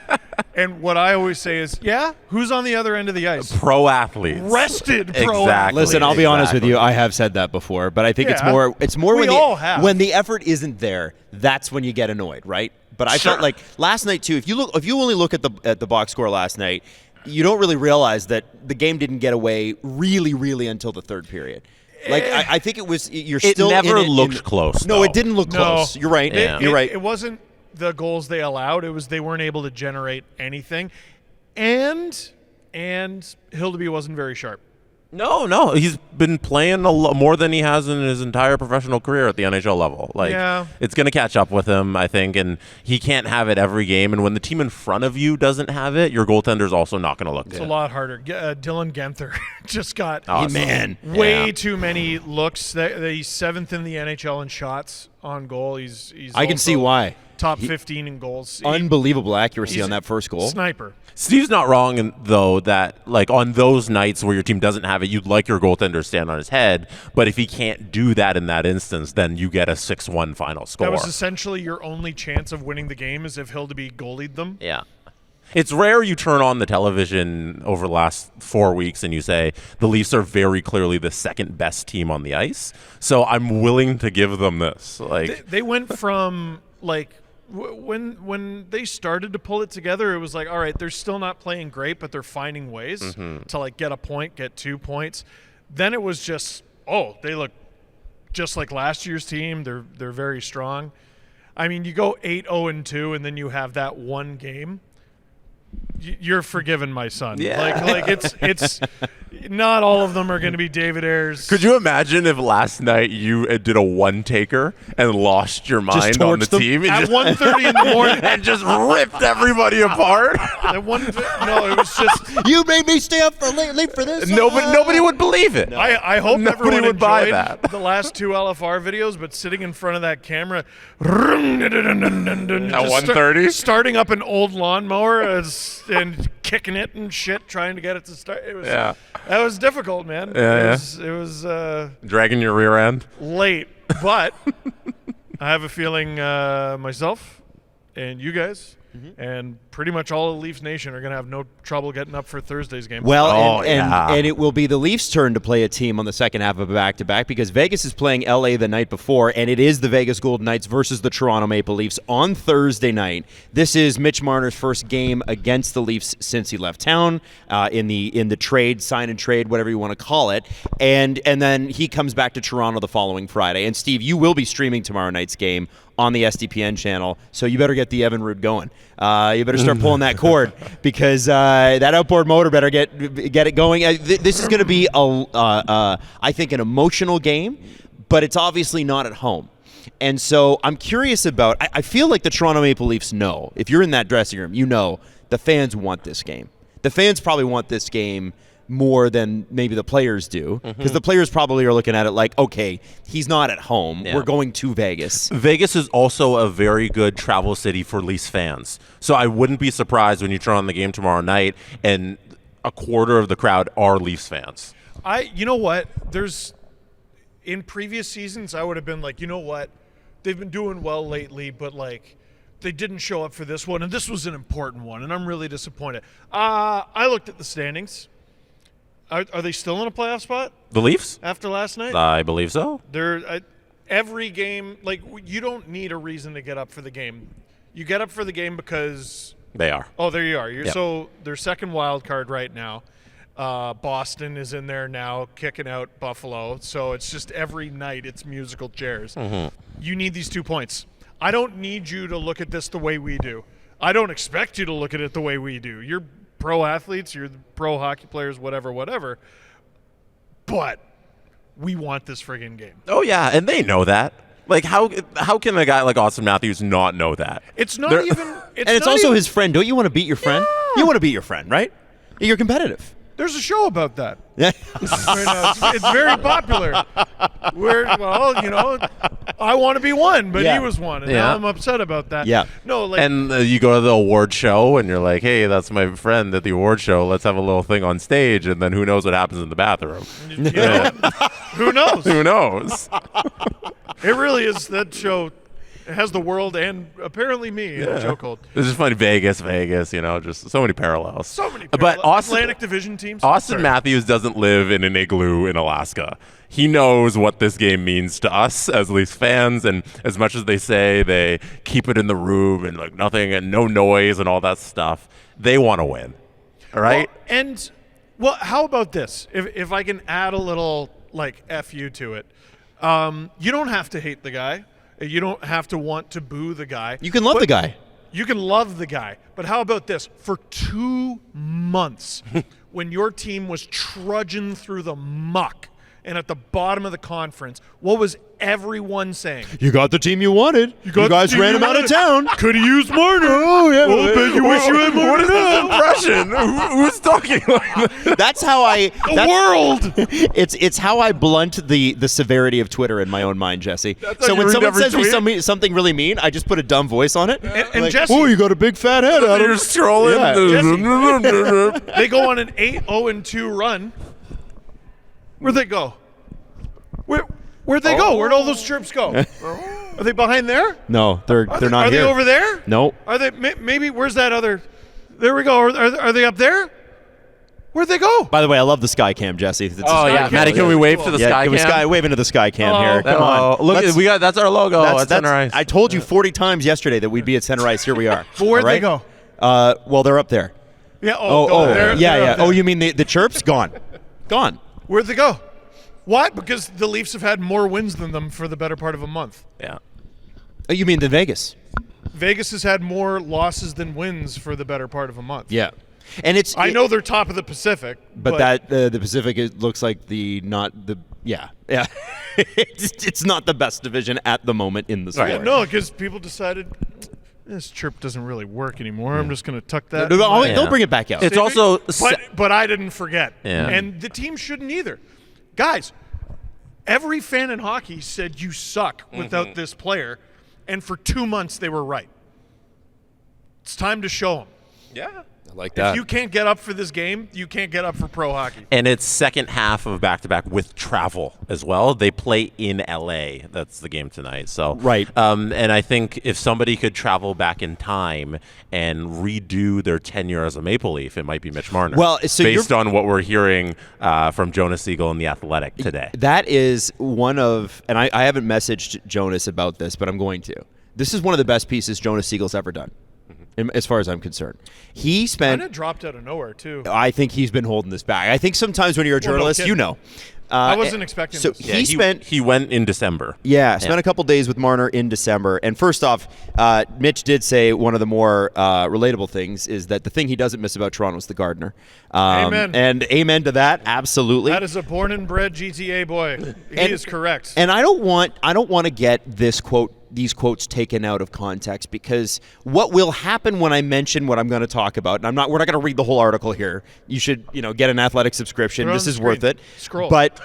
And what I always say is, yeah, who's on the other end of the ice? Pro athletes. Rested pro Exactly. athletes. Listen, I'll be honest with you. I have said that before, but I think it's Yeah. more We all have. when the effort isn't there. That's when you get annoyed, right? But I felt like last night too. If you only look at the box score last night, you don't really realize that the game didn't get away really until the 3rd period. Like I think it was. You're It still. never in it, looked close, No, though. it didn't look No. close. You're right. Yeah. You're right. It wasn't the goals they allowed. It was they weren't able to generate anything. And Hildeby wasn't very sharp. No. He's been playing a lot more than he has in his entire professional career at the NHL level. Like, Yeah. It's going to catch up with him, I think, and he can't have it every game. And when the team in front of you doesn't have it, your goaltender's also not going to look It's good. a lot harder. Dylan Genther just got man. way Yeah. too many looks. He's 7th in the NHL in shots on goal. He's I can see also why. Top 15 in goals. Unbelievable accuracy He's on that first goal. Sniper. Steve's not wrong, though, that like on those nights where your team doesn't have it, you'd like your goaltender to stand on his head. But if he can't do that in that instance, then you get a 6-1 final score. That was essentially your only chance of winning the game, is if Hildeby goalied them. Yeah. It's rare you turn on the television over the last 4 weeks and you say the Leafs are very clearly the second best team on the ice. So I'm willing to give them this. Like They went from like when they started to pull it together, it was like, all right, they're still not playing great, but they're finding ways to like get a point, get 2 points. Then it was just, they look just like last year's team. They're very strong. I mean, you go 8-0-2, and then you have that one game. You're forgiven, my son. Yeah. Like it's not all of them are going to be David Ayers. Could you imagine if last night you did a one-taker and lost your mind on the torched them? team and At just, 1:30 in the morning? and just ripped everybody apart? No, it was just. You made me stay up for late for this. Nobody would believe it. I hope Nobody everyone would buy enjoyed that. the last 2 LFR videos, but sitting in front of that camera at 1:30? starting up an old lawnmower is and kicking it and shit, trying to get it to start. It was Yeah. That was difficult, man. It was Dragging your rear end. late, but I have a feeling myself and you guys and pretty much all of Leafs Nation are going to have no trouble getting up for Thursday's game. Well, yeah. and it will be the Leafs' turn to play a team on the second half of a back-to-back because Vegas is playing LA the night before, and it is the Vegas Golden Knights versus the Toronto Maple Leafs on Thursday night. This is Mitch Marner's first game against the Leafs since he left town in the trade, sign and trade, whatever you want to call it, and then he comes back to Toronto the following Friday. And Steve, you will be streaming tomorrow night's game on the SDPN channel, so you better get the Evan Root going. You better start pulling that cord because that outboard motor better get it going. This is going to be I think an emotional game, but it's obviously not at home. And so I'm curious about. I feel like the Toronto Maple Leafs know, if you're in that dressing room, you know the fans want this game. The fans probably want this game more than maybe the players do, because the players probably are looking at it like, okay, he's not at home. Yeah. We're going to Vegas. Vegas is also a very good travel city for Leafs fans. So I wouldn't be surprised when you turn on the game tomorrow night and a quarter of the crowd are Leafs fans. You know what? In previous seasons, I would have been like, you know what? They've been doing well lately, but like, they didn't show up for this one, and this was an important one, and I'm really disappointed. I looked at the standings. Are they still in a playoff spot The Leafs? after last night? I believe so. They're every game. Like, you don't need a reason to get up for the game. You get up for the game because They are. oh, there you are. Yep. So their second wild card right now. Boston is in there now, kicking out Buffalo. So it's just every night it's musical chairs. You need these 2 points. I don't need you to look at this the way we do. I don't expect you to look at it the way we do. You're pro athletes, you're the pro hockey players, whatever. But we want this friggin' game. Oh, yeah, and they know that. Like, how can a guy like Austin Matthews not know that? It's not They're- even. It's also his friend. Don't you want to beat your friend? You want to beat your friend, right? You're competitive. There's a show about that. Yeah. Right now. It's very popular. I want to be one, but Yeah. he was one, and Yeah. now I'm upset about that. Yeah. No, like, And you go to the award show, and you're like, hey, that's my friend at the award show. Let's have a little thing on stage, and then who knows what happens in the bathroom. you know, who knows? Who knows? It really is. That show has the world and apparently me in a chokehold. It's just funny. Vegas, just so many parallels. So many But parallels. Atlantic Division teams. Austin Sorry. Matthews doesn't live in an igloo in Alaska. He knows what this game means to us as Leafs fans, and as much as they say they keep it in the room and like nothing and no noise and all that stuff, they want to win. All right? Well, how about this? If I can add a little like FU to it, you don't have to hate the guy. You don't have to want to boo the guy. You can love But the guy. You can love the guy. But how about this? For 2 months, when your team was trudging through the muck and at the bottom of the conference, what was everyone saying? You got the team you wanted. You got guys the team ran you him out of wanted. town. Could have used Marner. Oh, yeah. Oh, bet you wish you had Marner. What is this impression? Who's talking like that? That's how I. The world. It's how I blunt the severity of Twitter in my own mind, Jesse. how So you when read someone every says me tweet? something really mean, I just put a dumb voice on it. And Like, Jesse- oh, you got a big fat head, You're Adam. scrolling. They go on an 8-0-2 run. Where'd they go? Where'd they go? Where'd all those trips go? Are they behind there? No, they're not Are here. they over there? No. Are they? Maybe. Where's that other? There we go. Are they up there? Where'd they go? By the way, I love the sky cam, Jesse. It's Oh, a- yeah. Maddie, can we wave to the sky can we cam? wave into the sky cam here. okay. Come on. Look, Let's- that's our logo at Center Ice. I told you 40 times yesterday that we'd be at Center Ice. Here we are. But where'd All they right? go? Well, they're up there. Yeah. Yeah. They're up there. Oh, you mean the chirps? Gone. Gone. Where'd they go? Why? Because the Leafs have had more wins than them for the better part of a month. Yeah. Oh, you mean the Vegas? Vegas has had more losses than wins for the better part of a month. Yeah. And I know they're top of the Pacific, but that the Pacific looks like yeah. It's not the best division at the moment in the sport. Right. no, because people decided this chirp doesn't really work anymore. I'm just going to tuck that. They'll Yeah. bring it back out. It's also But I didn't forget. Yeah. And the team shouldn't either. Guys, every fan in hockey said you suck without this player, and for 2 months they were right. It's time to show them. Yeah. I like that. If you can't get up for this game, you can't get up for pro hockey. And it's second half of back-to-back with travel as well. They play in L.A. That's the game tonight. So Right. And I think if somebody could travel back in time and redo their tenure as a Maple Leaf, it might be Mitch Marner. Well, so based on what we're hearing from Jonas Siegel and The Athletic today. That is one of, and I haven't messaged Jonas about this, but I'm going to. This is one of the best pieces Jonas Siegel's ever done, as far as I'm concerned. He spent. Kind of dropped out of nowhere too. I think he's been holding this back. I think sometimes when you're a journalist, kidding. you know. I wasn't expecting so this. He went in December. Spent a couple days with Marner in December. And first off, Mitch did say one of the more relatable things is that the thing he doesn't miss about Toronto is the gardener. Amen. And amen to that, absolutely. That is a born and bred GTA boy. He is correct. And I don't want to get these quotes taken out of context, because what will happen when I mention what I'm going to talk about, and we're not going to read the whole article here. You should, get an Athletic subscription. This is worth it. Scroll. But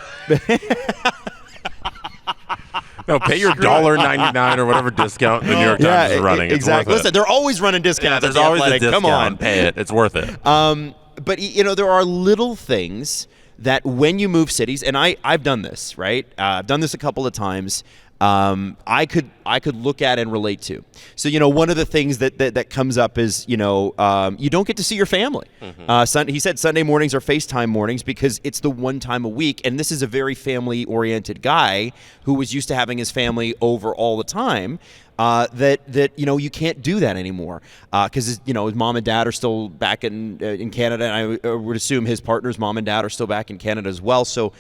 no, pay your $1.99 or whatever discount the New York Times is running. Exactly. It's worth Listen, they're always running discounts. there's at the always Athletic. a discount. Come on, Pay it. It's worth it. But there are little things that when you move cities, and I've done this, right? I've done this a couple of times. I could look at and relate to. So, one of the things that comes up is, you don't get to see your family. He said Sunday mornings are FaceTime mornings because it's the one time a week. And this is a very family-oriented guy who was used to having his family over all the time. That you can't do that anymore because his mom and dad are still back in Canada, and I would assume his partner's mom and dad are still back in Canada as well. So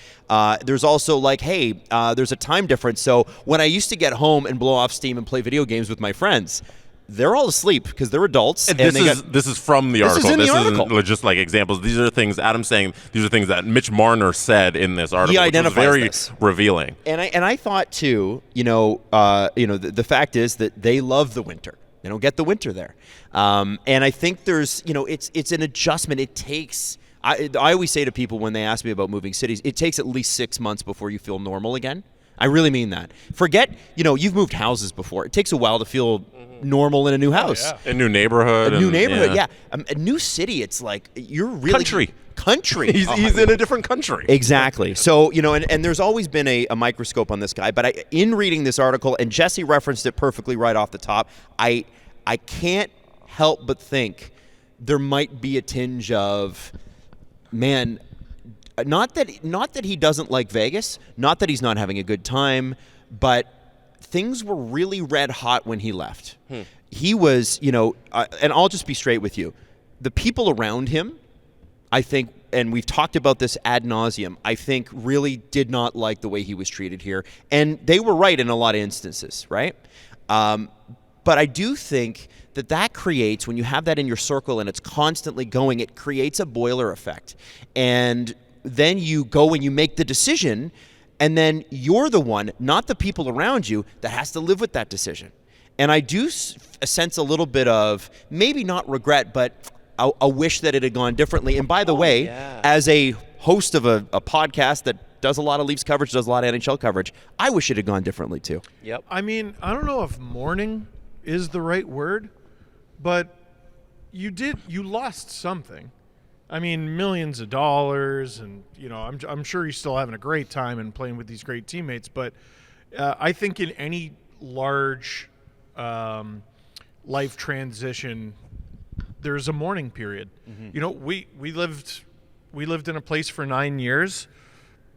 there's also there's a time difference. So when I used to get home and blow off steam and play video games with my friends, they're all asleep because they're adults. And this is from the article. This isn't just like examples. These are things Adam's saying. These are things that Mitch Marner said in this article. He identifies which was very this. revealing. And I thought too, the fact is that they love the winter. They don't get the winter there, and I think there's it's an adjustment. It takes. I always say to people when they ask me about moving cities, it takes at least 6 months before you feel normal again. I really mean that. Forget, you've moved houses before. It takes a while to feel normal in a new house. A new neighborhood. A new city, it's like you're really... Country. He's in a different country. Exactly. So, and there's always been a microscope on this guy. But in reading this article, and Jesse referenced it perfectly right off the top, I can't help but think there might be a tinge of, man... Not that he doesn't like Vegas, not that he's not having a good time, but things were really red hot when he left. He was, and I'll just be straight with you. The people around him, I think, and we've talked about this ad nauseum, I think really did not like the way he was treated here. And they were right in a lot of instances, right? But I do think that creates, when you have that in your circle and it's constantly going, it creates a boiler effect. And then you go and you make the decision, and then you're the one, not the people around you, that has to live with that decision. And I do sense a little bit of, maybe not regret, but a wish that it had gone differently. And by the way, as a host of a podcast that does a lot of Leafs coverage, does a lot of NHL coverage, I wish it had gone differently too. Yep. I mean, I don't know if mourning is the right word, but you lost something. I mean, millions of dollars, and I'm sure he's still having a great time and playing with these great teammates. But I think in any large life transition, there's a mourning period. We lived in a place for 9 years,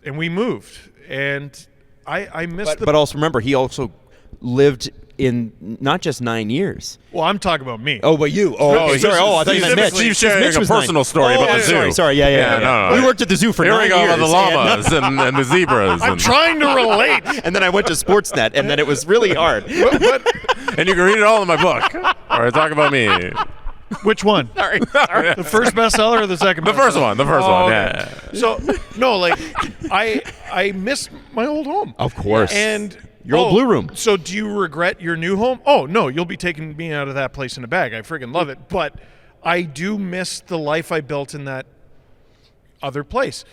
and we moved, and I missed. But also remember, he also lived in not just 9 years. Well, I'm talking about me. Oh, but you. Oh, sorry. Oh, I thought you meant Mitch. Steve's sharing a personal story about the zoo. Sorry. Yeah. No. We worked at the zoo for 9 years. Here we go about the llamas and the zebras. I'm trying to relate. And then I went to Sportsnet, and then it was really hard. And you can read it all in my book. All right, talk about me. Which one? Sorry. The first bestseller or the second? The first one. Okay. So no, I miss my old home. Of course. And your old blue room. So do you regret your new home? Oh no, you'll be taking me out of that place in a bag. I friggin' love it. But I do miss the life I built in that other place.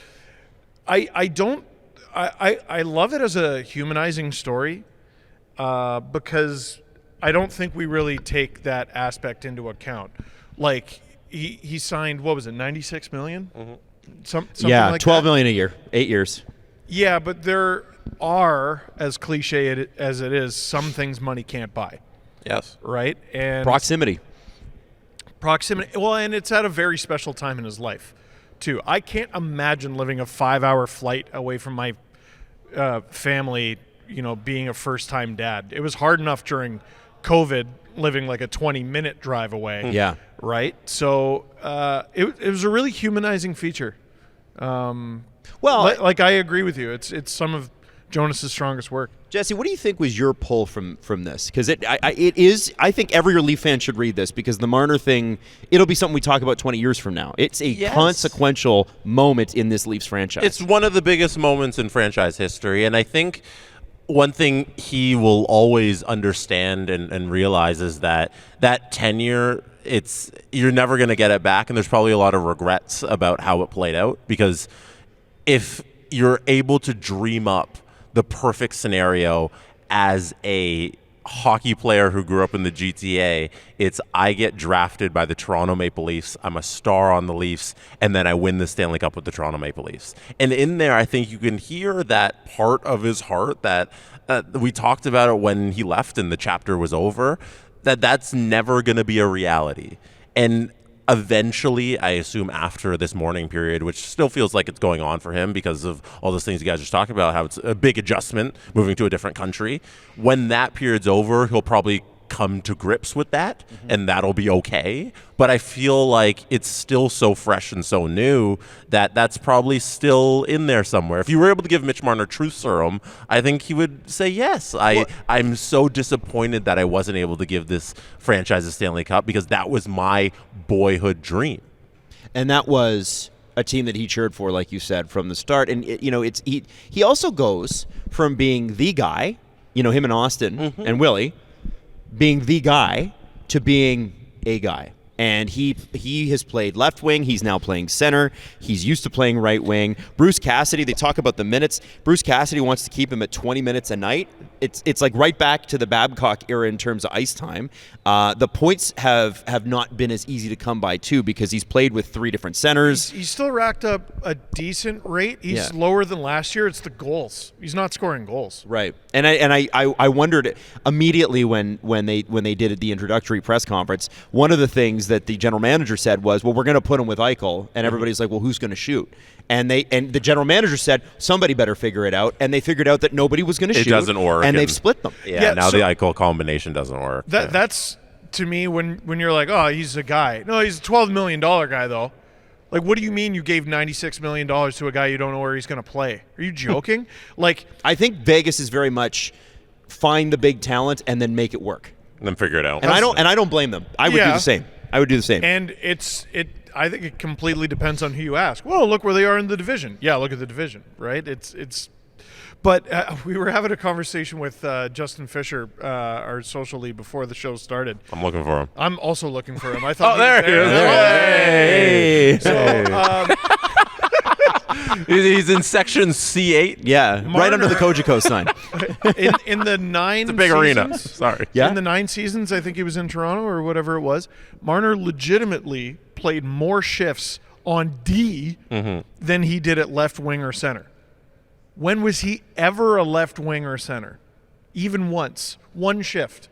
I love it as a humanizing story because I don't think we really take that aspect into account. Like, he signed, what was it, $96 million? Something Yeah, like $12 that. million a year, 8 years. Yeah, but there are, as cliche as it is, some things money can't buy, Yes. right? And Proximity. Well, and it's at a very special time in his life, too. I can't imagine living a 5-hour flight away from my family, being a first-time dad. It was hard enough during COVID living like a 20-minute drive away. Yeah. Right? So it was a really humanizing feature. Well, like I agree with you. It's some of Jonas's strongest work. Jesse, what do you think was your pull from this? Because it is. I think every Leaf fan should read this because the Marner thing. It'll be something we talk about 20 years from now. It's a consequential moment in this Leafs franchise. It's one of the biggest moments in franchise history, and I think one thing he will always understand and realize is that tenure. You're never going to get it back, and there's probably a lot of regrets about how it played out because if you're able to dream up the perfect scenario as a hockey player who grew up in the GTA, it's I get drafted by the Toronto Maple Leafs, I'm a star on the Leafs, and then I win the Stanley Cup with the Toronto Maple Leafs. And in there, I think you can hear that part of his heart that we talked about it when he left and the chapter was over, that's never going to be a reality. And eventually, I assume after this mourning period, which still feels like it's going on for him because of all those things you guys just talked about, how it's a big adjustment moving to a different country. When that period's over, he'll probably come to grips with that, and that'll be okay. But I feel like it's still so fresh and so new that that's probably still in there somewhere. If you were able to give Mitch Marner truth serum, I think he would say yes. I'm so disappointed that I wasn't able to give this franchise a Stanley Cup because that was my boyhood dream. And that was a team that he cheered for, like you said, from the start. And he also goes from being the guy, him and Austin and Willie, being the guy to being a guy. And he has played left wing. He's now playing center. He's used to playing right wing. Bruce Cassidy, they talk about the minutes. Bruce Cassidy wants to keep him at 20 minutes a night. It's like right back to the Babcock era in terms of ice time. The points have not been as easy to come by, too, because he's played with 3 different centers. He's still racked up a decent rate. He's lower than last year. It's the goals. He's not scoring goals. Right. And I wondered immediately when they did the introductory press conference, one of the things that the general manager said was, well, we're going to put him with Eichel. And everybody's like, well, who's going to shoot? And the general manager said, somebody better figure it out. And they figured out that nobody was going to shoot. It doesn't work. And they've split them. Now the Eichel combination doesn't work. That's, to me, when you're like, oh, he's a guy. No, he's a $12 million guy, though. Like, what do you mean you gave $96 million to a guy you don't know where he's going to play? Are you joking? I think Vegas is very much find the big talent and then make it work. And then figure it out. And I don't blame them. I would do the same. And I think it completely depends on who you ask. Well, look where they are in the division. Yeah, look at the division, right? But we were having a conversation with Justin Fisher, our social lead, before the show started. I'm looking for him. I'm also looking for him. I thought there he is. Hey. He's in section C8. Yeah, Marner, right under the Kojiko sign. in the 9 It's a big arena. Sorry. Yeah. In the 9 seasons, I think he was in Toronto or whatever it was, Marner legitimately played more shifts on D than he did at left wing or center. When was he ever a left wing or center? Even once. One shift.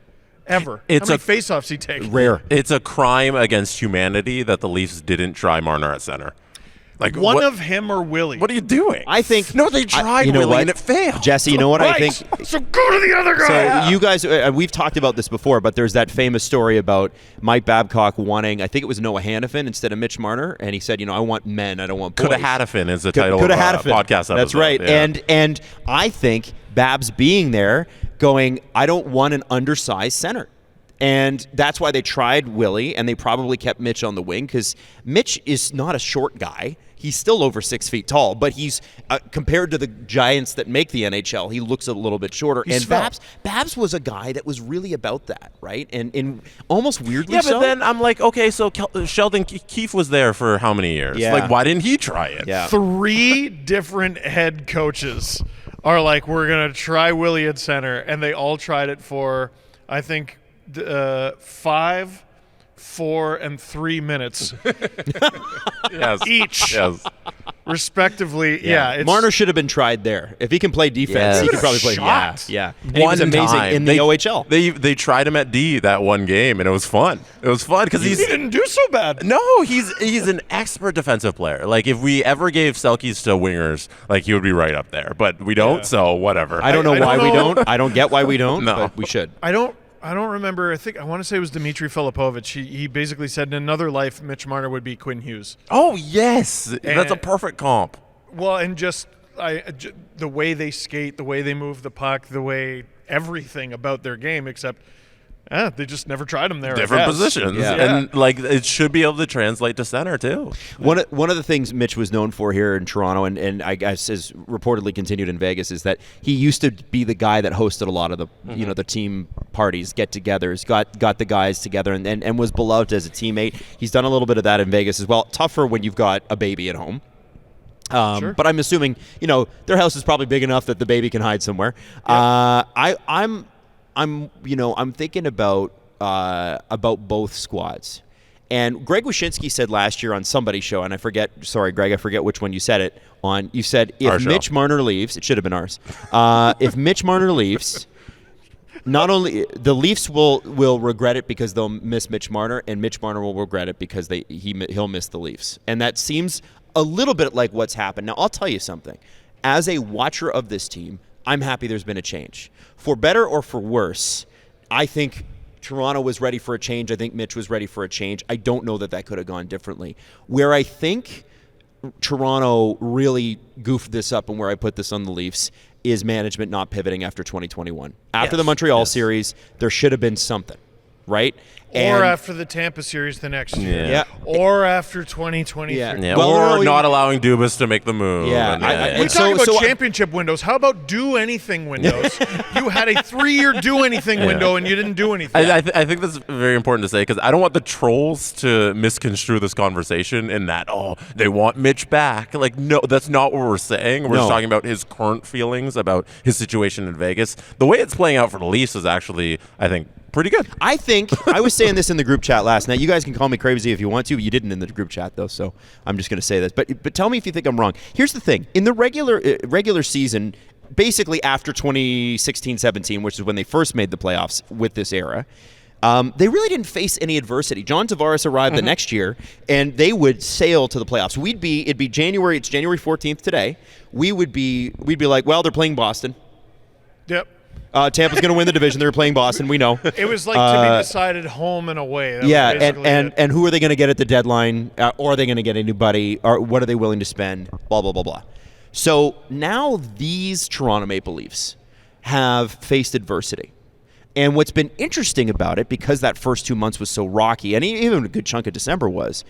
Ever. It's How many face-offs he take? Rare. It's a crime against humanity that the Leafs didn't try Marner at center. Like One of him or Willie. What are you doing? I think no, they tried Willie and it failed. Jesse, you know what I think? So go to the other guy. So you guys, we've talked about this before, but there's that famous story about Mike Babcock wanting, I think it was Noah Hannafin instead of Mitch Marner, and he said, I want men, I don't want boys. Coulda Hannafin is the title of a podcast episode. That's right. Yeah. And I think Babs being there going, I don't want an undersized center. And that's why they tried Willie, and they probably kept Mitch on the wing, because Mitch is not a short guy. He's still over 6 feet tall, but he's compared to the giants that make the NHL, he looks a little bit shorter. He's and Babs was a guy that was really about that, right? And almost weirdly so. Yeah, but then I'm like, okay, so Sheldon Keefe was there for how many years? Yeah. Like, why didn't he try it? Yeah. 3 different head coaches are like, we're going to try Willie at center, and they all tried it for, I think, 5 4 and 3 minutes Yes. each, Yes. respectively. Yeah, it's, Marner should have been tried there. If he can play defense, he Yes. could probably play. Shot. Yeah. And he was amazing time. in the OHL. They tried him at D that one game, and it was fun. It was fun because he didn't do so bad. No, he's an expert defensive player. Like, if we ever gave Selkes to wingers, like, he would be right up there. But we don't, so whatever. I don't know I why don't we know. don't. I don't get why we don't, No. but we should. I don't remember. I want to say it was Dmitry Filipovich. He basically said in another life, Mitch Marner would be Quinn Hughes. Oh, yes. That's a And- perfect comp. Well, and just the way they skate, the way they move the puck, the way everything about their game, except they just never tried him there. I Different guess. positions. Yeah. And, like, it should be able to translate to center, too. One of the things Mitch was known for here in Toronto, and I guess has reportedly continued in Vegas, is that he used to be the guy that hosted a lot of the the team parties, get-togethers, got the guys together, and was beloved as a teammate. He's done a little bit of that in Vegas as well. Tougher when you've got a baby at home. Sure. But I'm assuming their house is probably big enough that the baby can hide somewhere. I'm thinking about both squads. And Greg Wyshynski said last year on somebody's show, and I forget which one you said it on. You said if Mitch Marner leaves, it should have been ours. If Mitch Marner leaves, not only the Leafs will regret it because they'll miss Mitch Marner, and Mitch Marner will regret it because he'll miss the Leafs. And that seems a little bit like what's happened. Now, I'll tell you something. As a watcher of this team, I'm happy there's been a change. For better or for worse, I think Toronto was ready for a change. I think Mitch was ready for a change. I don't know that could have gone differently. Where I think Toronto really goofed this up and where I put this on the Leafs is management not pivoting after 2021. After the Montreal series, there should have been something, right? Or after the Tampa series the next year. Yeah. Or after 2023. Yeah, Well, or not allowing Dubas to make the move. Yeah, And, We So- talk about so- championship windows. How about do anything windows? You had a 3-year do anything window and you didn't do anything. I think that's very important to say because I don't want the trolls to misconstrue this conversation in that, they want Mitch back. Like, no, that's not what we're saying. We're just talking about his current feelings about his situation in Vegas. The way it's playing out for the Leafs is actually, I think, pretty good. I think I was saying this in the group chat last night. You guys can call me crazy if you want to. But you didn't in the group chat though, so I'm just going to say this. But tell me if you think I'm wrong. Here's the thing: in the regular season, basically after 2016-17, which is when they first made the playoffs with this era, they really didn't face any adversity. John Tavares arrived the next year, and they would sail to the playoffs. It'd be January. It's January 14th today. We'd be like, well, they're playing Boston. Yep. Tampa's going to win the division. They're playing Boston. We know. It was like to be decided home and away. That was basically it. and who are they going to get at the deadline? Or are they going to get anybody? Or what are they willing to spend? Blah, blah, blah, blah. So now these Toronto Maple Leafs have faced adversity. And what's been interesting about it, because that first 2 months was so rocky, and even a good chunk of December was,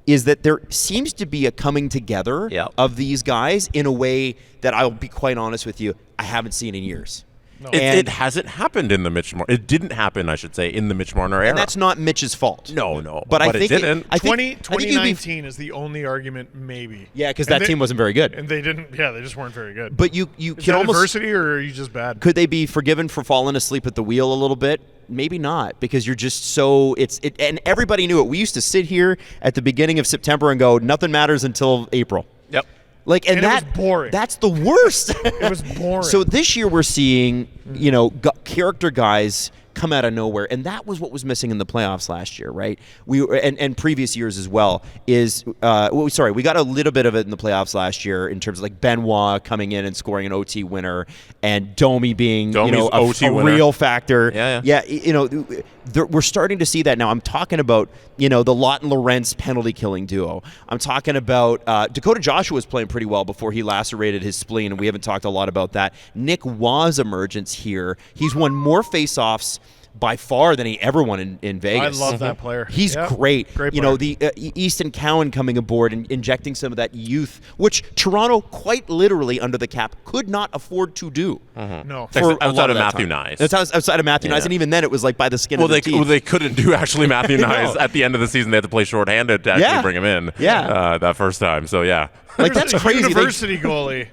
is that there seems to be a coming together of these guys in a way that I'll be quite honest with you, I haven't seen in years. No. It hasn't happened in the Mitch Marner. It didn't happen, I should say, in the Mitch Marner era. And that's not Mitch's fault. No. But I think it didn't. I think 2019 is the only argument, maybe. Yeah, because that team wasn't very good. And they didn't. Yeah, they just weren't very good. But you is can that almost adversity, or are you just bad? could they be forgiven for falling asleep at the wheel a little bit? Maybe not, because you're just so and everybody knew it. We used to sit here at the beginning of September and go, nothing matters until April. Yep. Like, and it that was boring. That's the worst. It was boring. So this year we're seeing, character guys come out of nowhere, and that was what was missing in the playoffs last year, right? And previous years as well. We got a little bit of it in the playoffs last year in terms of like Benoit coming in and scoring an OT winner, and Domi being a real factor. Yeah. We're starting to see that now. I'm talking about the Lawton Lorentz penalty killing duo. I'm talking about Dakota Joshua was playing pretty well before he lacerated his spleen, and we haven't talked a lot about that. Nick Waugh's emergence here. He's won more faceoffs by far than he ever won in Vegas. I love that player. He's great. Great player. The Easton Cowan coming aboard and injecting some of that youth, which Toronto quite literally under the cap could not afford to do. No. Outside of Matthew Nyes. That's outside of Matthew Nyes, and even then it was like by the skin of the teeth. They couldn't do actually Matthew Nyes at the end of the season. They had to play shorthanded to actually bring him in. Yeah. That first time. So yeah. Like, that's crazy. University goalie.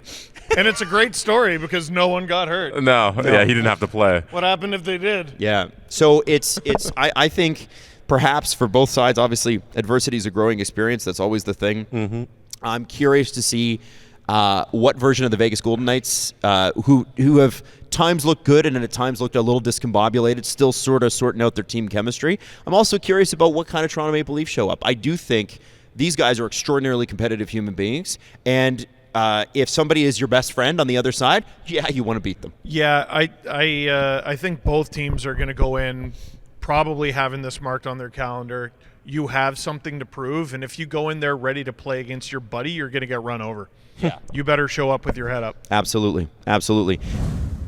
And it's a great story because no one got hurt. No. Yeah, he didn't have to play. What happened if they did? Yeah. So it's I think perhaps for both sides, obviously, adversity is a growing experience. That's always the thing. Mm-hmm. I'm curious to see what version of the Vegas Golden Knights, who have times looked good and at times looked a little discombobulated, still sort of sorting out their team chemistry. I'm also curious about what kind of Toronto Maple Leafs show up. I do think these guys are extraordinarily competitive human beings, and if somebody is your best friend on the other side, yeah, you want to beat them. Yeah, I think both teams are going to go in probably having this marked on their calendar. You have something to prove, and if you go in there ready to play against your buddy, you're going to get run over. Yeah. You better show up with your head up. Absolutely. Absolutely.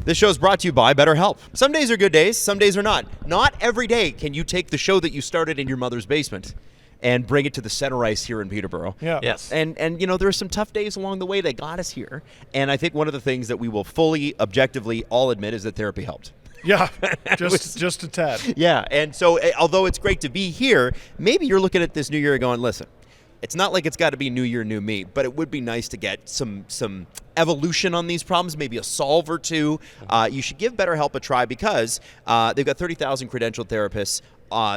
This show is brought to you by BetterHelp. Some days are good days, some days are not. Not every day can you take the show that you started in your mother's basement and bring it to the center ice here in Peterborough. Yeah. Yes. And you know, there are some tough days along the way that got us here. And I think one of the things that we will fully, objectively all admit is that therapy helped. Yeah, just a tad. Yeah, and so although it's great to be here, maybe you're looking at this new year going, listen, it's not like it's got to be new year, new me, but it would be nice to get some evolution on these problems, maybe a solve or two. You should give BetterHelp a try because they've got 30,000 credentialed therapists.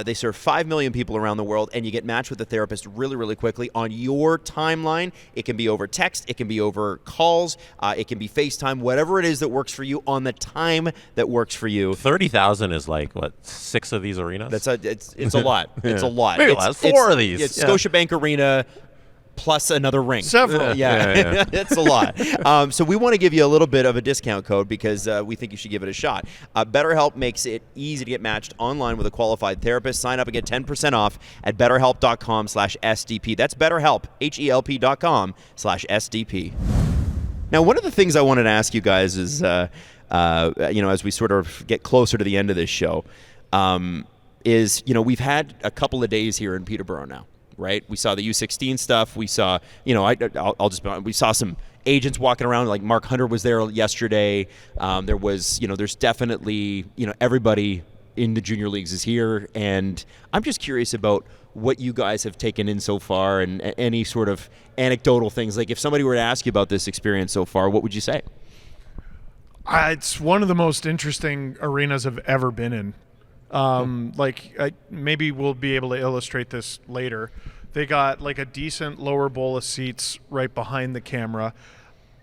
They serve 5 million people around the world, and you get matched with a therapist really, really quickly on your timeline. It can be over text. It can be over calls. It can be FaceTime, whatever it is that works for you on the time that works for you. 30,000 is like, what, 6 of these arenas? It's a lot. It's a lot. Maybe less. 4 of these. It's Scotiabank Arena plus another ring. Several. Yeah. It's a lot. So we want to give you a little bit of a discount code because we think you should give it a shot. BetterHelp makes it easy to get matched online with a qualified therapist. Sign up and get 10% off at betterhelp.com/SDP. That's BetterHelp, HELP.com/SDP. Now, one of the things I wanted to ask you guys is, as we sort of get closer to the end of this show, is, we've had a couple of days here in Peterborough now. Right, we saw the U16 stuff. We saw, we saw some agents walking around. Like Mark Hunter was there yesterday. There was, there's definitely, everybody in the junior leagues is here, and I'm just curious about what you guys have taken in so far and any sort of anecdotal things. Like if somebody were to ask you about this experience so far, what would you say? It's one of the most interesting arenas I've ever been in. Maybe we'll be able to illustrate this later. They got like a decent lower bowl of seats right behind the camera,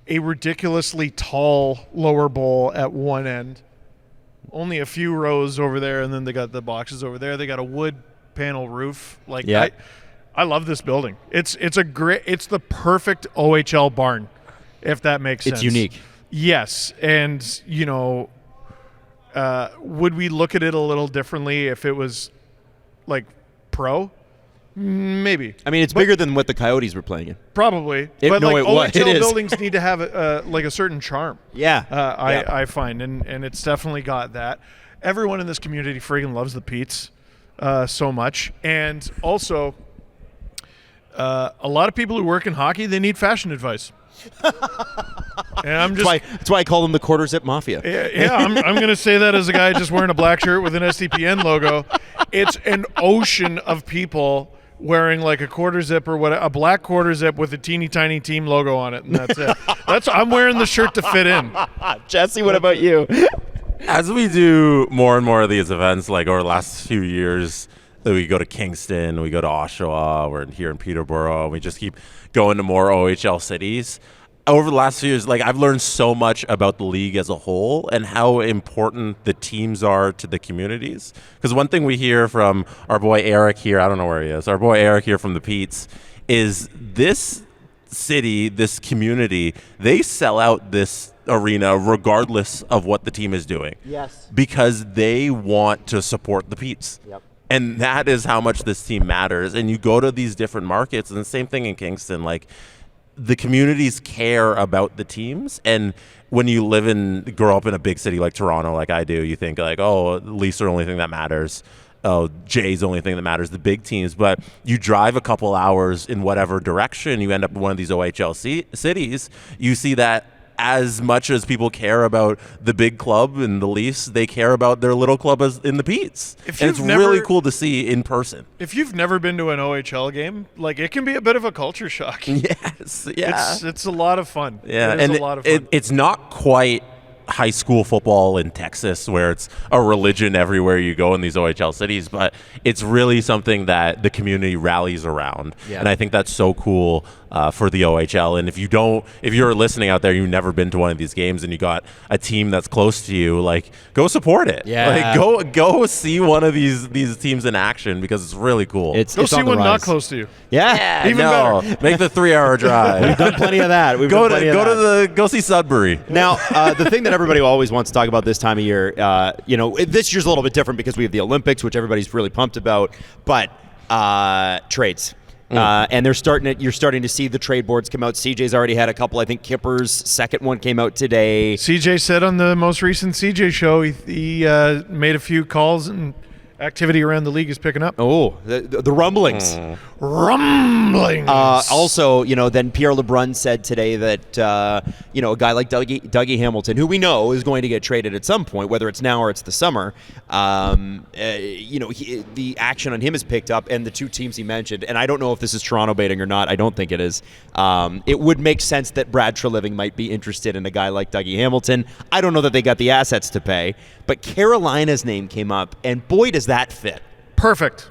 a ridiculously tall lower bowl at one end, only a few rows over there, and then they got the boxes over there. They got a wood panel roof. I love this building. It's the perfect OHL barn, if that makes sense. It's unique. Yes, and would we look at it a little differently if it was like pro? Maybe. I mean, it's bigger than what the Coyotes were playing in. Probably. OHL buildings need to have a certain charm. Yeah. I find, and it's definitely got that. Everyone in this community friggin' loves the Pete's so much. And also, a lot of people who work in hockey, they need fashion advice. And that's why I call them the quarter zip mafia. Yeah, I'm going to say that as a guy just wearing a black shirt with an SDPN logo. It's an ocean of people wearing like a quarter zip or a black quarter zip with a teeny tiny team logo on it, and that's it. I'm wearing the shirt to fit in. Jesse, what about you? As we do more and more of these events, like over the last few years, we go to Kingston, we go to Oshawa, we're here in Peterborough, and we just keep going to more OHL cities. Over the last few years, I've learned so much about the league as a whole and how important the teams are to the communities. Because one thing we hear from our boy Eric here, I don't know where he is, our boy Eric here from the Pete's, is this city, this community, they sell out this arena regardless of what the team is doing. Yes. Because they want to support the Pete's. Yep. And that is how much this team matters. And you go to these different markets, and the same thing in Kingston, the communities care about the teams. And when you grow up in a big city like Toronto, like I do, you think the Leafs are the only thing that matters. Oh, Jay's the only thing that matters, the big teams. But you drive a couple hours in whatever direction, you end up in one of these OHL cities, you see that as much as people care about the big club and the Leafs, they care about their little club in the Pete's. And it's really cool to see in person. If you've never been to an OHL game, it can be a bit of a culture shock. Yes, yeah. It's a lot of fun. Yeah, it is a lot of fun. It's not quite high school football in Texas where it's a religion everywhere you go in these OHL cities, but it's really something that the community rallies around. Yeah. And I think that's so cool for the OHL. And if you're listening out there, you've never been to one of these games and you got a team that's close to you, like, go support it. Yeah. Like, go see one of these teams in action because it's really cool. Go see one not close to you. Yeah. Even better. Make the 3-hour drive. We've done plenty of that. Go see Sudbury. Now, the thing that everybody always wants to talk about this time of year, this year's a little bit different because we have the Olympics, which everybody's really pumped about, but trades. And you're starting to see the trade boards come out. CJ's already had a couple. I think Kipper's second one came out today. CJ said on the most recent CJ show he made a few calls and activity around the league is picking up. Oh, the rumblings. Rumblings. Also, then Pierre LeBrun said today that a guy like Dougie Hamilton, who we know is going to get traded at some point, whether it's now or it's the summer, the action on him is picked up, and the two teams he mentioned, and I don't know if this is Toronto baiting or not. I don't think it is. It would make sense that Brad Treliving might be interested in a guy like Dougie Hamilton. I don't know that they got the assets to pay, but Carolina's name came up, and boy, does that fit. Perfect.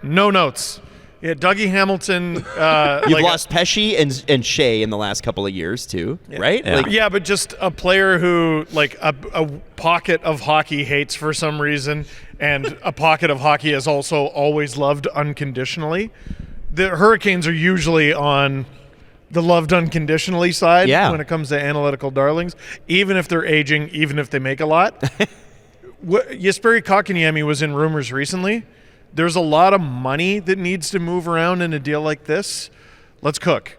No notes. Yeah, Dougie Hamilton. You've lost Pesci and Shea in the last couple of years too, right? Yeah. But just a player who a pocket of hockey hates for some reason, and a pocket of hockey has also always loved unconditionally. The Hurricanes are usually on the loved unconditionally side when it comes to analytical darlings, even if they're aging, even if they make a lot. Jesperi Kotkaniemi was in rumors recently. There's a lot of money that needs to move around in a deal like this. Let's cook.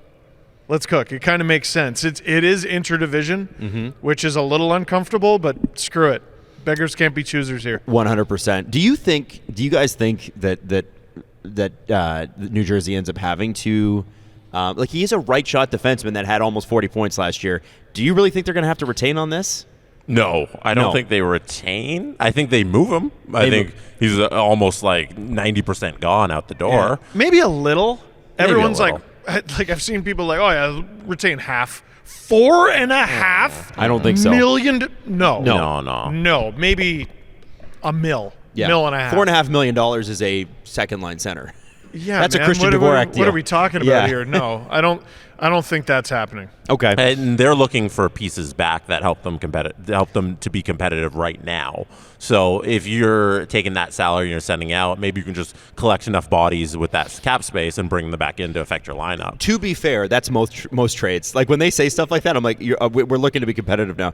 It kind of makes sense. It is interdivision, which is a little uncomfortable, but screw it. Beggars can't be choosers here. 100%. Do you guys think that New Jersey ends up having to he is a right shot defenseman that had almost 40 points last year. Do you really think they're going to have to retain on this? No, I don't think they retain. I think they move him. I think he's almost like 90% gone out the door. Yeah. Maybe a little. Everyone's a little. like I've seen people like, oh yeah, retain half. 4.5. I don't think so. Million? No. Maybe a mil. Yeah. Mil and a half. $4.5 million is a second line center. Yeah, that's man. a Christian Dvorak deal. What are we talking about here? No, I don't think that's happening. Okay. And they're looking for pieces back that help them to be competitive right now. So if you're taking that salary and you're sending out, maybe you can just collect enough bodies with that cap space and bring them back in to affect your lineup. To be fair, that's most trades. Like when they say stuff like that, I'm like, we're looking to be competitive now.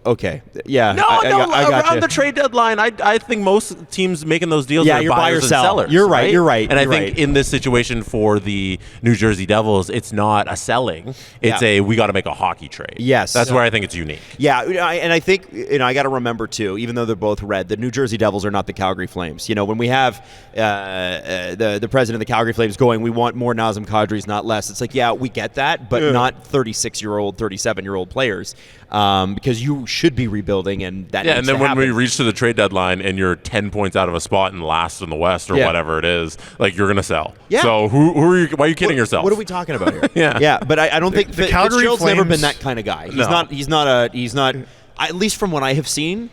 Okay. Yeah. I got around you. the trade deadline, I think most teams making those deals are you're buyers and sellers. You're right. You're right. And I think in this situation for the New Jersey Devils, it's not a selling. It's we got to make a hockey trade. Yes. That's where I think it's unique. Yeah, and I think I got to remember too, even though they're both red, the New Jersey Devils are not the Calgary Flames. When we have the president of the Calgary Flames going, we want more Nazem Kadris, not less. It's like, yeah, we get that, but not 36-year-old, 37-year-old players, because you should be rebuilding, and that. Yeah, and then when happen. we reach to the trade deadline and you're 10 points out of a spot and last in the West or whatever it is, like you're gonna sell. Yeah. So who are you? Why are you kidding yourself? What are we talking about here? Yeah. But I don't think the Calgary Fitzgerald's Flames never been that kind of guy. He's not. At least from what I have seen.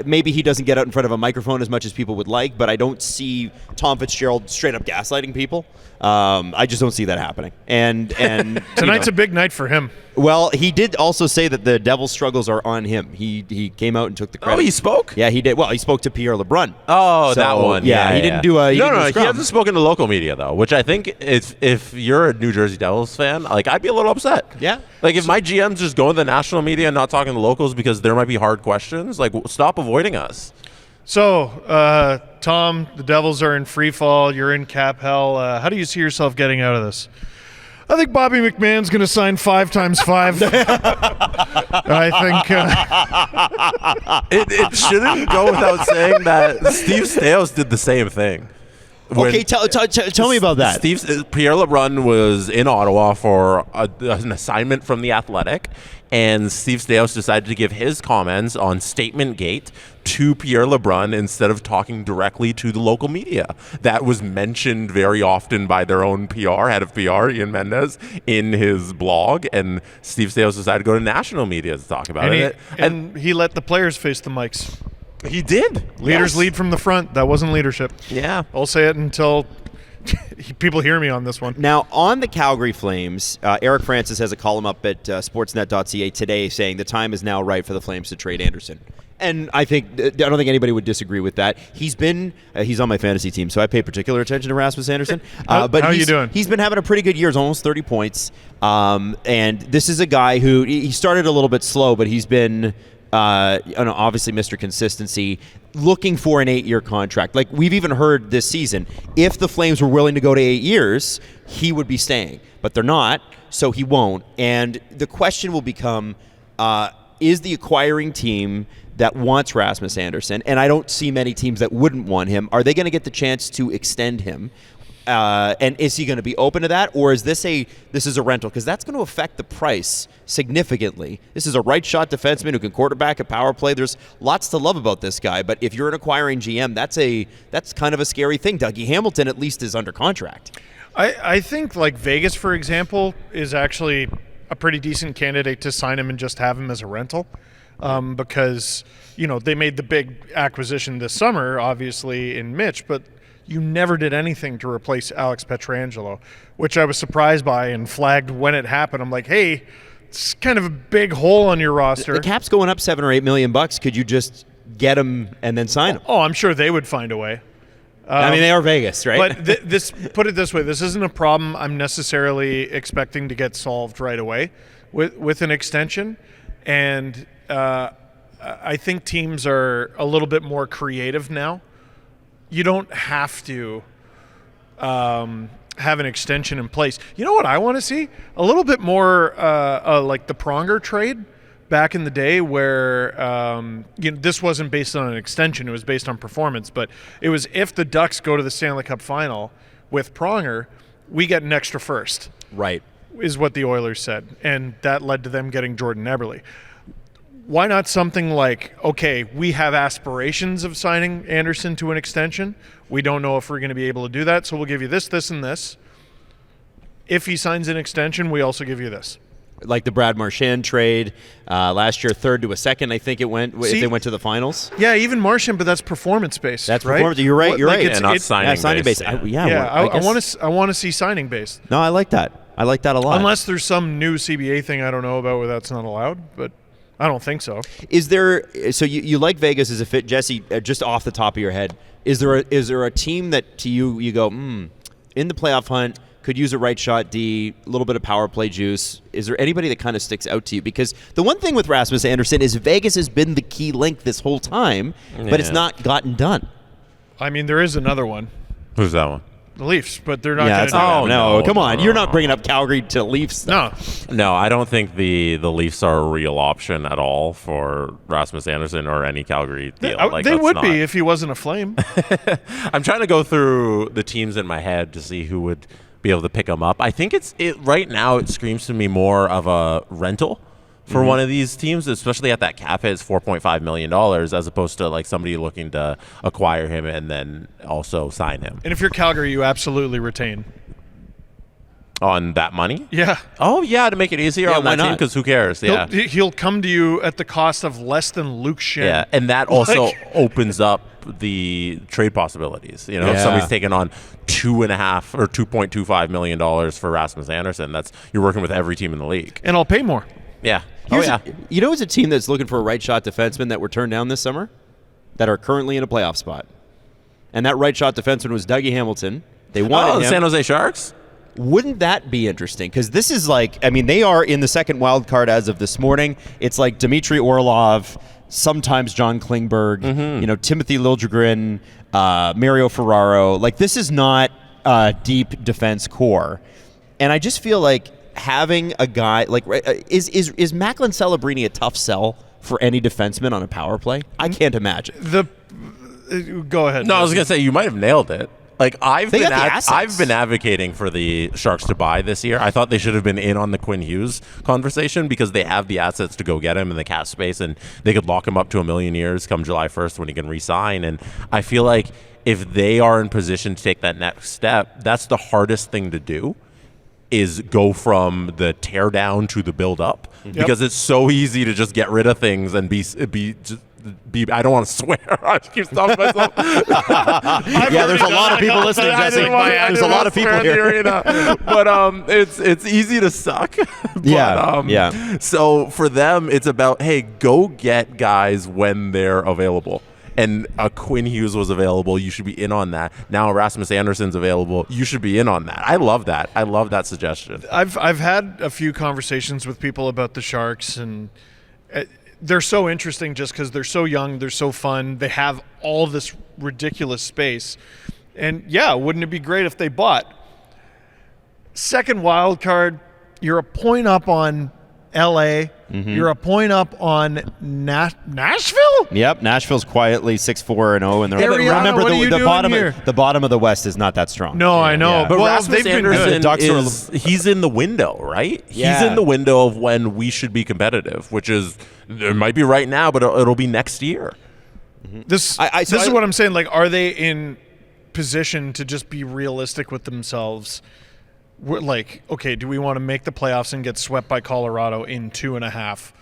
Maybe he doesn't get out in front of a microphone as much as people would like, but I don't see Tom Fitzgerald straight up gaslighting people. I just don't see that happening. And tonight's a big night for him. Well, he did also say that the Devils' struggles are on him. He came out and took the credit. Oh, he spoke? Yeah, he did. Well, he spoke to Pierre LeBrun. Oh, so, that one. Yeah, he didn't do a. He hasn't spoken to local media though, which I think if you're a New Jersey Devils fan, like I'd be a little upset. Yeah. Like if my GM's just going to the national media and not talking to locals because there might be hard questions, like stop avoiding us. So, Tom, the Devils are in free fall. You're in cap hell. How do you see yourself getting out of this? I think Bobby McMahon's going to sign 5 times 5. I think it shouldn't go without saying that Steve Staios did the same thing. Okay, tell me about that. Pierre LeBrun was in Ottawa for an assignment from The Athletic, and Steve Staios decided to give his comments on Statement Gate to Pierre LeBrun instead of talking directly to the local media. That was mentioned very often by their own head of PR, Ian Mendez, in his blog, and Steve Staios decided to go to national media to talk about it. And he let the players face the mics. He did. Leaders lead from the front. That wasn't leadership. Yeah. I'll say it until people hear me on this one. Now, on the Calgary Flames, Eric Francis has a column up at sportsnet.ca today saying the time is now right for the Flames to trade Anderson. And I don't think anybody would disagree with that. He's on my fantasy team, so I pay particular attention to Rasmus Anderson. But how are you doing? He's been having a pretty good year. He's almost 30 points. And this is a guy who he started a little bit slow, but he's been obviously Mr. Consistency, looking for an 8-year contract. Like we've even heard this season, if the Flames were willing to go to 8 years, he would be staying. But they're not, so he won't. And the question will become, is the acquiring team that wants Rasmus Anderson, and I don't see many teams that wouldn't want him, are they going to get the chance to extend him? And is he going to be open to that, or is this is a rental? Because that's going to affect the price significantly. This is a right-shot defenseman who can quarterback a power play. There's lots to love about this guy, but if you're an acquiring GM, that's kind of a scary thing. Dougie Hamilton at least is under contract. I think like Vegas, for example, is actually a pretty decent candidate to sign him and just have him as a rental. Because, they made the big acquisition this summer, obviously, in Mitch, but you never did anything to replace Alex Pietrangelo, which I was surprised by and flagged when it happened. I'm like, hey, it's kind of a big hole on your roster. The cap's going up $7 or $8 million. Could you just get him and then sign him? Oh, I'm sure they would find a way. They are Vegas, right? But put it this way, this isn't a problem I'm necessarily expecting to get solved right away with an extension. And I think teams are a little bit more creative now. You don't have to have an extension in place. You know what I want to see? A little bit more like the Pronger trade back in the day where this wasn't based on an extension. It was based on performance. But it was if the Ducks go to the Stanley Cup final with Pronger, we get an extra first. Right. Is what the Oilers said. And that led to them getting Jordan Eberle. Why not something like, okay, we have aspirations of signing Anderson to an extension. We don't know if we're going to be able to do that, so we'll give you this, this, and this. If he signs an extension, we also give you this. Like the Brad Marchand trade last year, 3rd to a 2nd, I think it went. If they went to the finals. Yeah, even Marchand, but that's performance-based. That's right? performance. You're right. You're right. It's not signing-based. I want to see signing-based. No, I like that. I like that a lot. Unless there's some new CBA thing I don't know about where that's not allowed, but I don't think so. Is there? So you like Vegas as a fit, Jesse? Just off the top of your head, is there a team that to you go in the playoff hunt could use a right shot D, a little bit of power play juice? Is there anybody that kind of sticks out to you? Because the one thing with Rasmus Anderson is Vegas has been the key link this whole time, but it's not gotten done. I mean, there is another one. Who's that one? The Leafs, but they're not going to do that. Oh, no, come on. You're not bringing up Calgary to Leafs. No, I don't think the Leafs are a real option at all for Rasmus Anderson or any Calgary deal. They would be if he wasn't a Flame. I'm trying to go through the teams in my head to see who would be able to pick him up. I think right now it screams to me more of a rental for one of these teams, especially at that cap hit, it's $4.5 million, as opposed to like somebody looking to acquire him and then also sign him. And if you're Calgary, you absolutely retain. On that money? Yeah. Oh, yeah, to make it easier on that team, because who cares? Yeah. He'll come to you at the cost of less than Luke Schenn. Yeah, and that also opens up the trade possibilities. If somebody's taking on $2.5 or $2.25 million for Rasmus Anderson, you're working with every team in the league. And I'll pay more. Yeah. You know, it's a team that's looking for a right shot defenseman that were turned down this summer that are currently in a playoff spot. And that right shot defenseman was Dougie Hamilton. They wanted him. The San Jose Sharks? Wouldn't that be interesting? Because this is they are in the second wild card as of this morning. It's like Dmitry Orlov, sometimes John Klingberg, Timothy Liljegren, Mario Ferraro. This is not a deep defense core. And I just feel like having a guy is Macklin Celebrini a tough sell for any defenseman on a power play? I can't imagine. Go ahead. No, I was going to say you might have nailed it. Like I've They got the assets. I've been advocating for the Sharks to buy this year. I thought they should have been in on the Quinn Hughes conversation because they have the assets to go get him in the cap space, and they could lock him up to $1 million years come July 1st when he can re-sign. And I feel like if they are in position to take that next step, that's the hardest thing to do, is go from the tear down to the build up, because it's so easy to just get rid of things and be I don't want to swear. I keep stopping myself. Yeah, there's a lot of people listening, Jesse. There's a lot of people here. But it's easy to suck. But, So for them, it's about, hey, go get guys when they're available. And Quinn Hughes was available. You should be in on that. Now Rasmus Anderson's available. You should be in on that. I love that. I love that suggestion. I've had a few conversations with people about the Sharks, and they're so interesting just because they're so young, they're so fun, they have all this ridiculous space. And yeah, wouldn't it be great if they bought? Second wild card, you're a point up on LA. You're a point up on Nashville? Yep, Nashville's quietly 6-4-0, and they're Ariana, remember what are you doing here? the bottom of the West is not that strong. No, I know. Yeah. But Well, Rasmus they've been Anderson he's in the window, right? Yeah. He's in the window of when we should be competitive, which is, it might be right now, but it'll be next year. This is what I'm saying. Like, are they in position to just be realistic with themselves? We're like, okay, do we want to make the playoffs and get swept by Colorado in 2.5?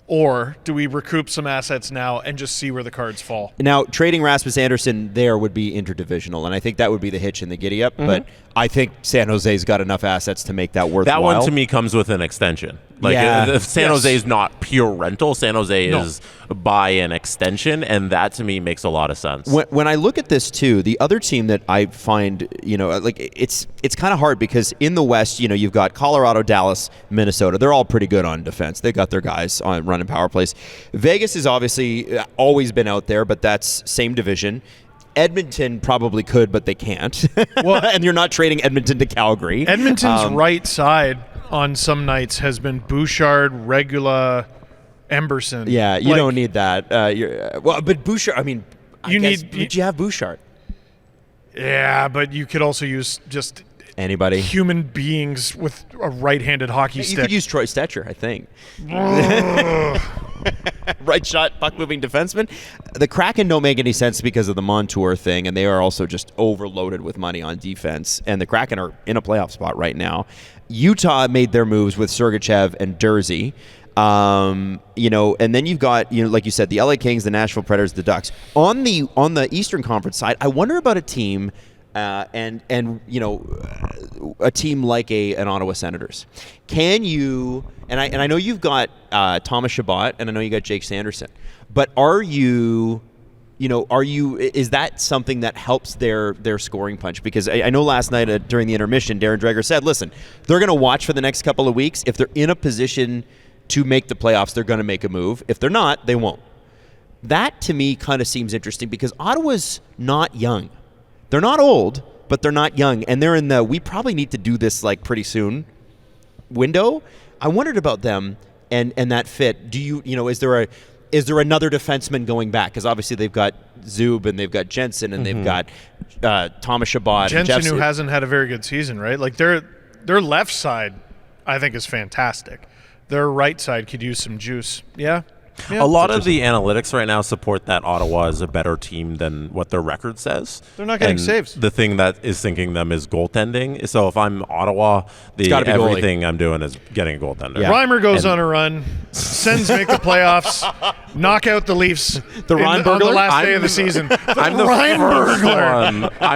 Or do we recoup some assets now and just see where the cards fall? Now, trading Rasmus Anderson there would be interdivisional, and I think that would be the hitch in the giddy-up. But I think San Jose's got enough assets to make that worthwhile. That one to me comes with an extension. Like if San Jose is not pure rental, San Jose is by an extension, and that to me makes a lot of sense. When I look at this too, the other team that I find, like it's kind of hard because in the West, you've got Colorado, Dallas, Minnesota. They're all pretty good on defense. They got their guys on running power plays. Vegas has obviously always been out there, but that's same division. Edmonton probably could, but they can't. Well, and you're not trading Edmonton to Calgary. Edmonton's right side on some nights has been Bouchard, Regula, Emberson. Yeah, you don't need that. But Bouchard, I mean, but you have Bouchard. Yeah, but you could also use just anybody, human beings with a right-handed hockey stick. You could use Troy Stetcher, I think. Right shot, puck-moving defenseman. The Kraken don't make any sense because of the Montour thing, and they are also just overloaded with money on defense. And the Kraken are in a playoff spot right now. Utah made their moves with Sergachev and Dursey. And then you've got, like you said, the LA Kings, the Nashville Predators, the Ducks. On the Eastern Conference side, I wonder about a team and a team like an Ottawa Senators. Can you? And I know you've got Thomas Chabot, and I know you got Jake Sanderson. But are you? Is that something that helps their scoring punch? Because I know last night during the intermission, Darren Dreger said, listen, they're going to watch for the next couple of weeks. If they're in a position to make the playoffs, they're going to make a move. If they're not, they won't. That, to me, kind of seems interesting because Ottawa's not young. They're not old, but they're not young. And they're in the, we probably need to do this like pretty soon window. I wondered about them and that fit. Do you, is there another defenseman going back? Because obviously they've got Zub and they've got Jensen and they've got Thomas Chabot. Jensen, who hasn't had a very good season, right? Like their left side, I think, is fantastic. Their right side could use some juice. Yeah. A lot of the analytics right now support that Ottawa is a better team than what their record says. They're not getting saves. The thing that is sinking them is goaltending. So if I'm Ottawa, everything I'm doing is getting a goaltender. Yeah. Reimer goes on a run, Sens make the playoffs, knock out the Leafs on the last day of the season. I'm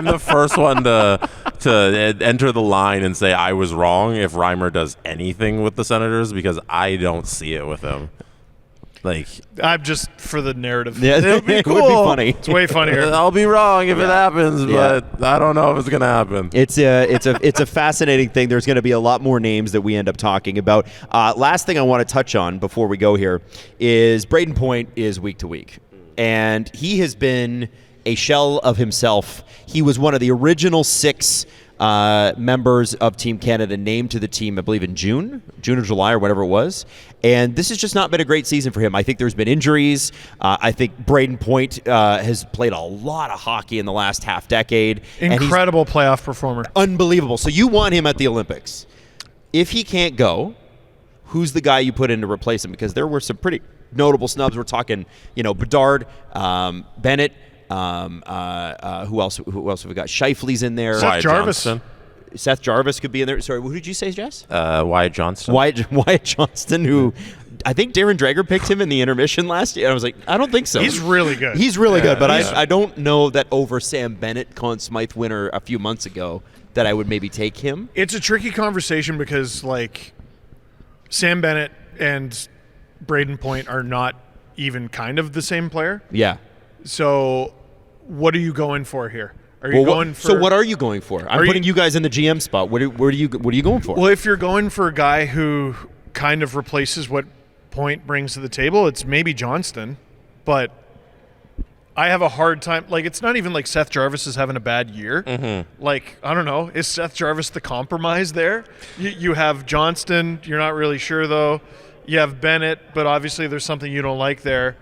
the first one to enter the line and say I was wrong if Reimer does anything with the Senators because I don't see it with him. Like, I'm just for the narrative. Yeah, it would be cool. It would be funny. It's way funnier. I'll be wrong if it happens, but I don't know if it's gonna happen. It's a fascinating thing. There's going to be a lot more names that we end up talking about. Last thing I want to touch on before we go here is Braden Point is week to week, and he has been a shell of himself. He was one of the original 6 members of Team Canada named to the team, I believe in June or July or whatever it was. And this has just not been a great season for him. I think there's been injuries. I think Braden Point has played a lot of hockey in the last half decade. Incredible playoff performer. Unbelievable. So you want him at the Olympics. If he can't go, who's the guy you put in to replace him? Because there were some pretty notable snubs. We're talking, Bedard, Bennett. Who else have we got? Shifley's in there. Seth Jarvis. Seth Jarvis could be in there. Sorry, who did you say, Jess? Wyatt Johnston. Wyatt Johnston, who I think Darren Dreger picked him in the intermission last year. I was like, I don't think so. He's really good. He's really good, but I don't know that over Sam Bennett, Conn Smythe winner a few months ago, that I would maybe take him. It's a tricky conversation because, Sam Bennett and Braden Point are not even kind of the same player. Yeah. So what are you going for here? Are you going for? So what are you going for? I'm putting you guys in the GM spot. What are you going for? Well, if you're going for a guy who kind of replaces what Point brings to the table, it's maybe Johnston. But I have a hard time. It's not even like Seth Jarvis is having a bad year. Mm-hmm. I don't know. Is Seth Jarvis the compromise there? You have Johnston. You're not really sure, though. You have Bennett, but obviously there's something you don't like there.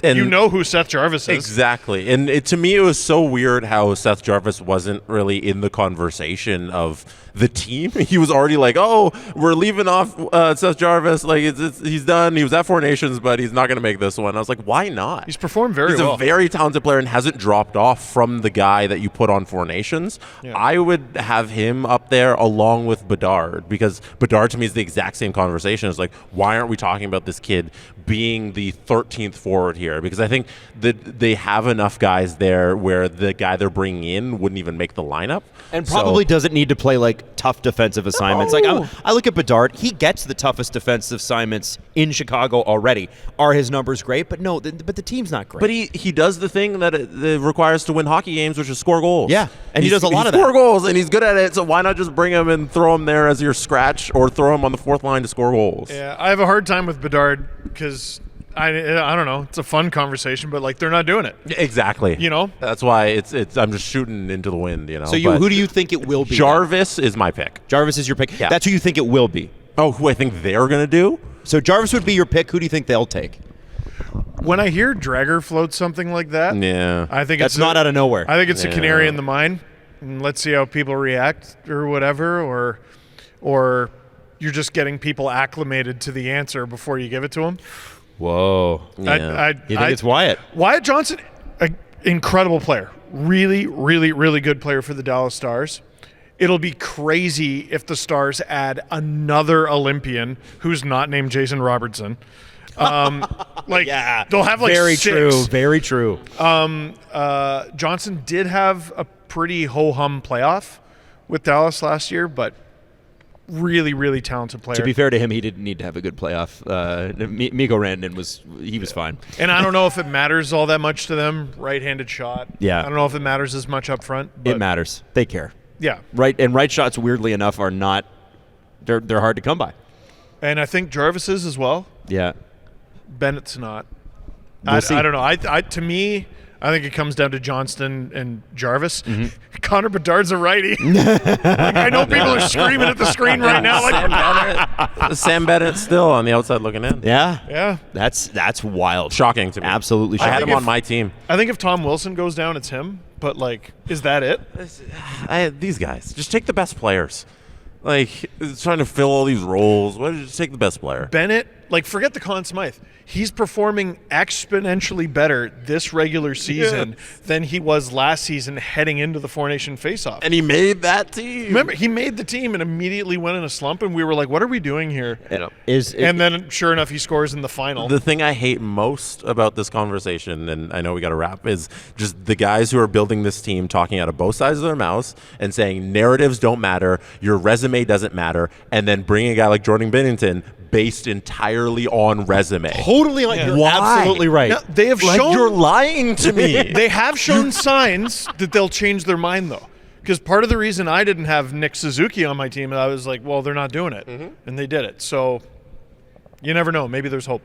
And you know who Seth Jarvis is. Exactly. And to me, it was so weird how Seth Jarvis wasn't really in the conversation of the team. He was already like, oh, we're leaving off Seth Jarvis. He's done. He was at Four Nations, but he's not going to make this one. I was like, why not? He's performed very well. He's a very talented player and hasn't dropped off from the guy that you put on Four Nations. Yeah. I would have him up there along with Bedard, because Bedard to me is the exact same conversation. It's like, why aren't we talking about this kid being the 13th forward here? Because I think that they have enough guys there where the guy they're bringing in wouldn't even make the lineup. And probably doesn't need to play tough defensive assignments. No. I look at Bedard. He gets the toughest defensive assignments in Chicago already. Are his numbers great? But no, but the team's not great. But he does the thing that it requires to win hockey games, which is score goals. Yeah, and he does a lot of that. Score goals, and he's good at it, so why not just bring him and throw him there as your scratch, or throw him on the fourth line to score goals? Yeah, I have a hard time with Bedard because I don't know. It's a fun conversation, but they're not doing it. Exactly. That's why it's I'm just shooting into the wind. So who do you think it will be? Jarvis is my pick. Jarvis is your pick. Yeah. That's who you think it will be. Oh, who I think they're gonna do? So Jarvis would be your pick. Who do you think they'll take? When I hear Dreger float something like that, I think that's not out of nowhere. I think it's a canary in the mine. And let's see how people react or whatever, or you're just getting people acclimated to the answer before you give it to them. Whoa. Yeah. You think it's Wyatt? Wyatt Johnston, an incredible player. Really, really, really good player for the Dallas Stars. It'll be crazy if the Stars add another Olympian who's not named Jason Robertson. Yeah, they'll have very six. True, very true. Johnson did have a pretty ho-hum playoff with Dallas last year, but really, really talented player. To be fair to him, he didn't need to have a good playoff. Mikko Rantanen was fine. And I don't know if it matters all that much to them. Right-handed shot. Yeah. I don't know if it matters as much up front. It matters. They care. Yeah. Right shots, weirdly enough, are not. They're hard to come by. And I think Jarvis is as well. Yeah. Bennett's not. We'll see. I don't know. To me, I think it comes down to Johnston and Jarvis. Mm-hmm. Connor Bedard's a righty. I know people are screaming at the screen right now. Sam Bennett still on the outside looking in. Yeah. Yeah. That's wild. Shocking to me. Absolutely shocking. I had him on my team. I think if Tom Wilson goes down, it's him. But, is that it? These guys. Just take the best players. Trying to fill all these roles. Why don't you just take the best player? Bennett, forget the Conn Smythe. He's performing exponentially better this regular season than he was last season heading into the Four Nation face-off. And he made that team. Remember, he made the team and immediately went in a slump, and we were like, what are we doing here? And then, sure enough, he scores in the final. The thing I hate most about this conversation, and I know we got to wrap, is just the guys who are building this team talking out of both sides of their mouths and saying narratives don't matter, your resume doesn't matter, and then bringing a guy like Jordan Binnington based entirely on resume. Totally on. You're absolutely right. Now, they have shown you're lying to me. They have shown signs that they'll change their mind, though. Because part of the reason I didn't have Nick Suzuki on my team, I was like, well, they're not doing it. Mm-hmm. And they did it. So you never know. Maybe there's hope.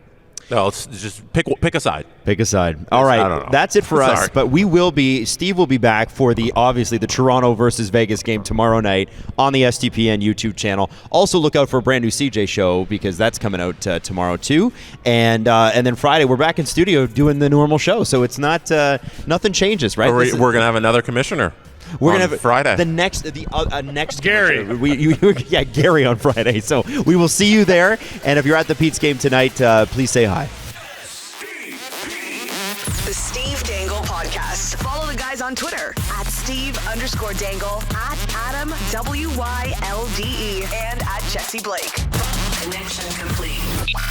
No, let's just pick a side. Pick a side. All I don't right, know. that's it for us. Sorry. But Steve will be back for obviously the Toronto versus Vegas game tomorrow night on the STPN YouTube channel. Also, look out for a brand new CJ show because that's coming out tomorrow too. And then Friday we're back in studio doing the normal show. So it's not nothing changes, right? We're gonna have another commissioner. We're gonna have Friday. The next Gary. Gary on Friday. So we will see you there. And if you're at the Pete's game tonight, please say hi. The Steve Dangle Podcast. Follow the guys on Twitter at Steve_Dangle, at Adam WYLDE, and at Jesse Blake. Connection complete.